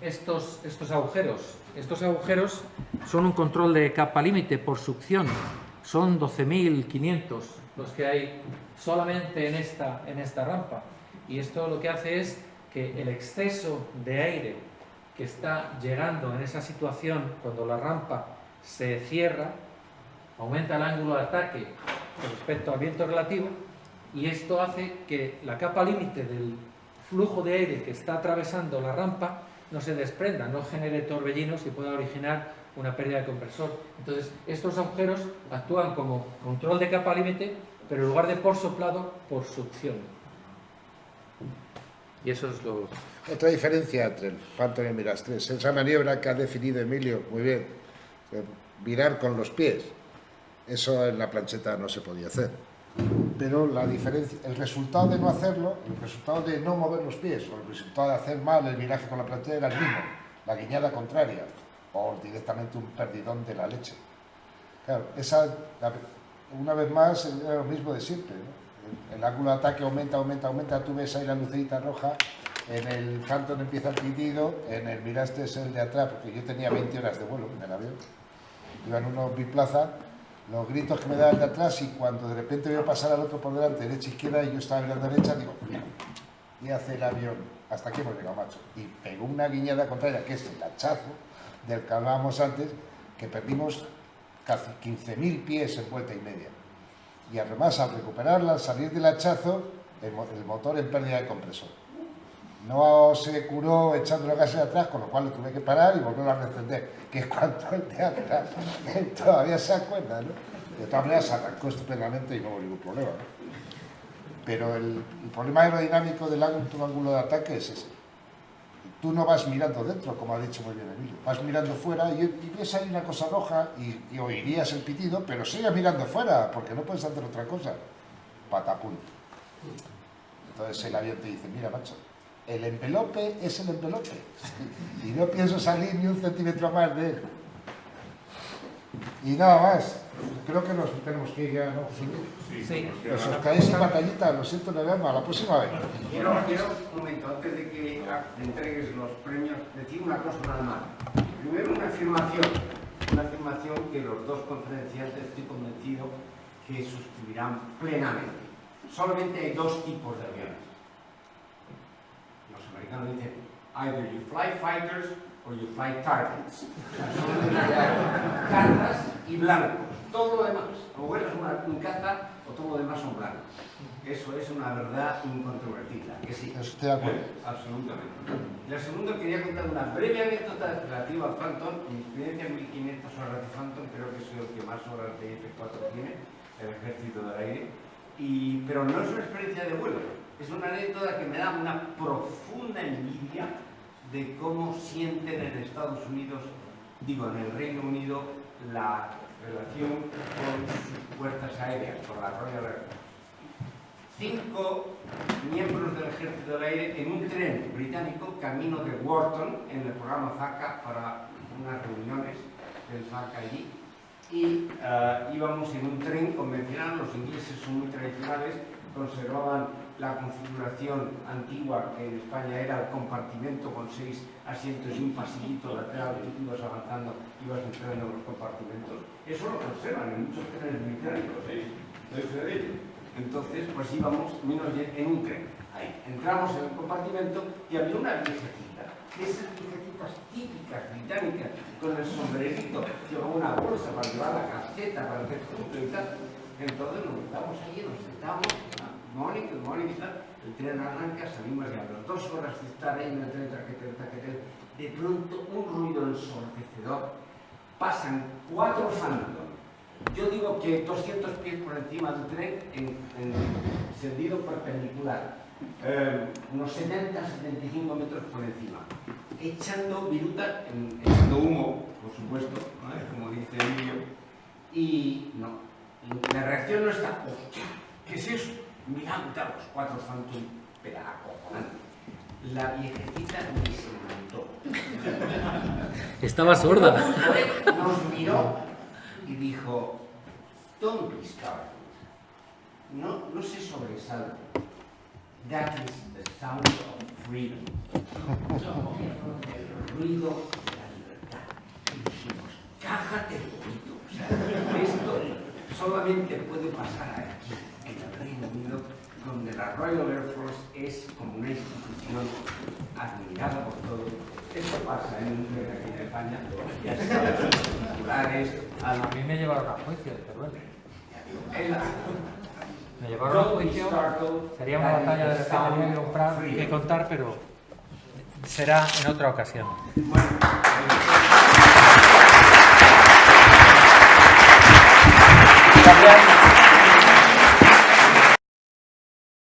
estos agujeros. Estos agujeros son un control de capa límite por succión. Son 12.500 los que hay solamente en esta rampa. Y esto lo que hace es que el exceso de aire que está llegando en esa situación cuando la rampa se cierra, aumenta el ángulo de ataque con respecto al viento relativo, y esto hace que la capa límite del flujo de aire que está atravesando la rampa no se desprenda, no genere torbellinos y pueda originar una pérdida de compresor. Entonces, estos agujeros actúan como control de capa límite, pero en lugar de por soplado, por succión. Y eso es lo... Otra diferencia entre el Phantom y el Mirastres, esa maniobra que ha definido Emilio muy bien, virar con los pies, eso en la plancheta no se podía hacer. Pero la diferencia, el resultado de no hacerlo, el resultado de no mover los pies, o el resultado de hacer mal el viraje con la plancheta era el mismo, la guiñada contraria, o directamente un perdidón de la leche. Claro, una vez más, era lo mismo de siempre, ¿no? El ángulo de ataque aumenta, tú ves ahí la lucecita roja, en el Phantom empieza el pitido, en el Mirastres es el de atrás, porque yo tenía 20 horas de vuelo en el avión, iba en unos biplaza, los gritos que me daban de atrás, y cuando de repente veo pasar al otro por delante, derecha, izquierda, y yo estaba mirando derecha, digo, y hace el avión, hasta aquí hemos llegado, macho, y pegó una guiñada contraria, que es el hachazo del que hablábamos antes, que perdimos casi 15.000 pies en vuelta y media. Y además, al recuperarla, al salir del hachazo, el motor en pérdida de compresor. No se curó echando los gases atrás, con lo cual lo tuve que parar y volver a reencender, que es cuando el de atrás todavía se acuerda, ¿no? De todas maneras, se arrancó estupendamente y no hubo ningún problema, ¿no? Pero el problema aerodinámico del ángulo de ataque es ese. tú no vas mirando dentro, como ha dicho muy bien Emilio, vas mirando fuera y ves ahí una cosa roja y oirías el pitido, pero sigue mirando fuera, porque no puedes hacer otra cosa. Patapum. Entonces el avión te dice, mira macho, el envelope es el envelope y no pienso salir ni un centímetro más de él. Y nada más, creo que nos tenemos que ir ya, ¿no? Sí. Os caéis en batallita, lo siento en el alma, la próxima vez. Quiero un momento, antes de que entregues los premios, decir una cosa nada más. Primero una afirmación que los dos conferenciantes estoy convencido que suscribirán plenamente. Solamente hay dos tipos de aviones. Los americanos dicen, either you fly fighters or you fly targets. O sea, solamente hay cazas y blancos. Todo lo demás, o vuelas un caza o todo lo demás son blancos. Eso es una verdad incontrovertible, que sí. Estoy de acuerdo. Absolutamente. La segunda, quería contar una breve anécdota relativa al Phantom. Mi experiencia en 1500 horas de Phantom, creo que soy el que más horas de F4 tiene, el Ejército del Aire. Pero no es una experiencia de vuelo, es una anécdota que me da una profunda envidia de cómo sienten en Estados Unidos, digo, en el Reino Unido, la relación con sus fuerzas aéreas, con la Royal Air Force. 5 miembros del Ejército del Aire en un tren británico camino de Wharton en el programa FACA para unas reuniones del FACA allí. Y íbamos en un tren convencional, los ingleses son muy tradicionales, conservaban la configuración antigua que en España era el compartimento con 6 asientos y un pasillito lateral, y tú ibas avanzando, ibas entrando en los compartimentos. Eso lo conservan en muchos trenes británicos, doy fe de ello. Entonces, pues íbamos en un tren. Ahí. Entramos en el compartimento y había una viejecita, esas viejecitas típicas británicas, con el sombrerito, llevaba una bolsa para llevar la casqueta, para hacer punto y tal. Entonces nos sentamos allí, nos sentamos, good morning y tal. El tren arranca, salimos ya a las 2 horas de estar ahí en el tren, de pronto un ruido ensordecedor. Pasan 4 Phantom. Yo digo que 200 pies por encima del tren en sentido perpendicular, unos 70-75 metros por encima, echando viruta, echando humo, por supuesto, ¿no? Como dice Emilio, y no, la reacción no está, hostia, ¿qué es eso? Mirad, los 4 Phantom, pero acojonante. La viejecita ni se montó. Estaba sorda. Nos miró y dijo, don't be startled. No se sobresalte. That is the sound of freedom. El ruido de la libertad. Y dijimos, cájate el poquito. O sea, esto solamente puede pasar aquí, en el Reino Unido, donde la Royal Air Force es como una institución admirada por todos. Esto pasa en un tren aquí en España, ya están los particulares. A mí me llevaron a juicio de Teruel. El Me llevaron a juicio. Sería una batalla de la que tenía que contar, pero será en otra ocasión. Gracias.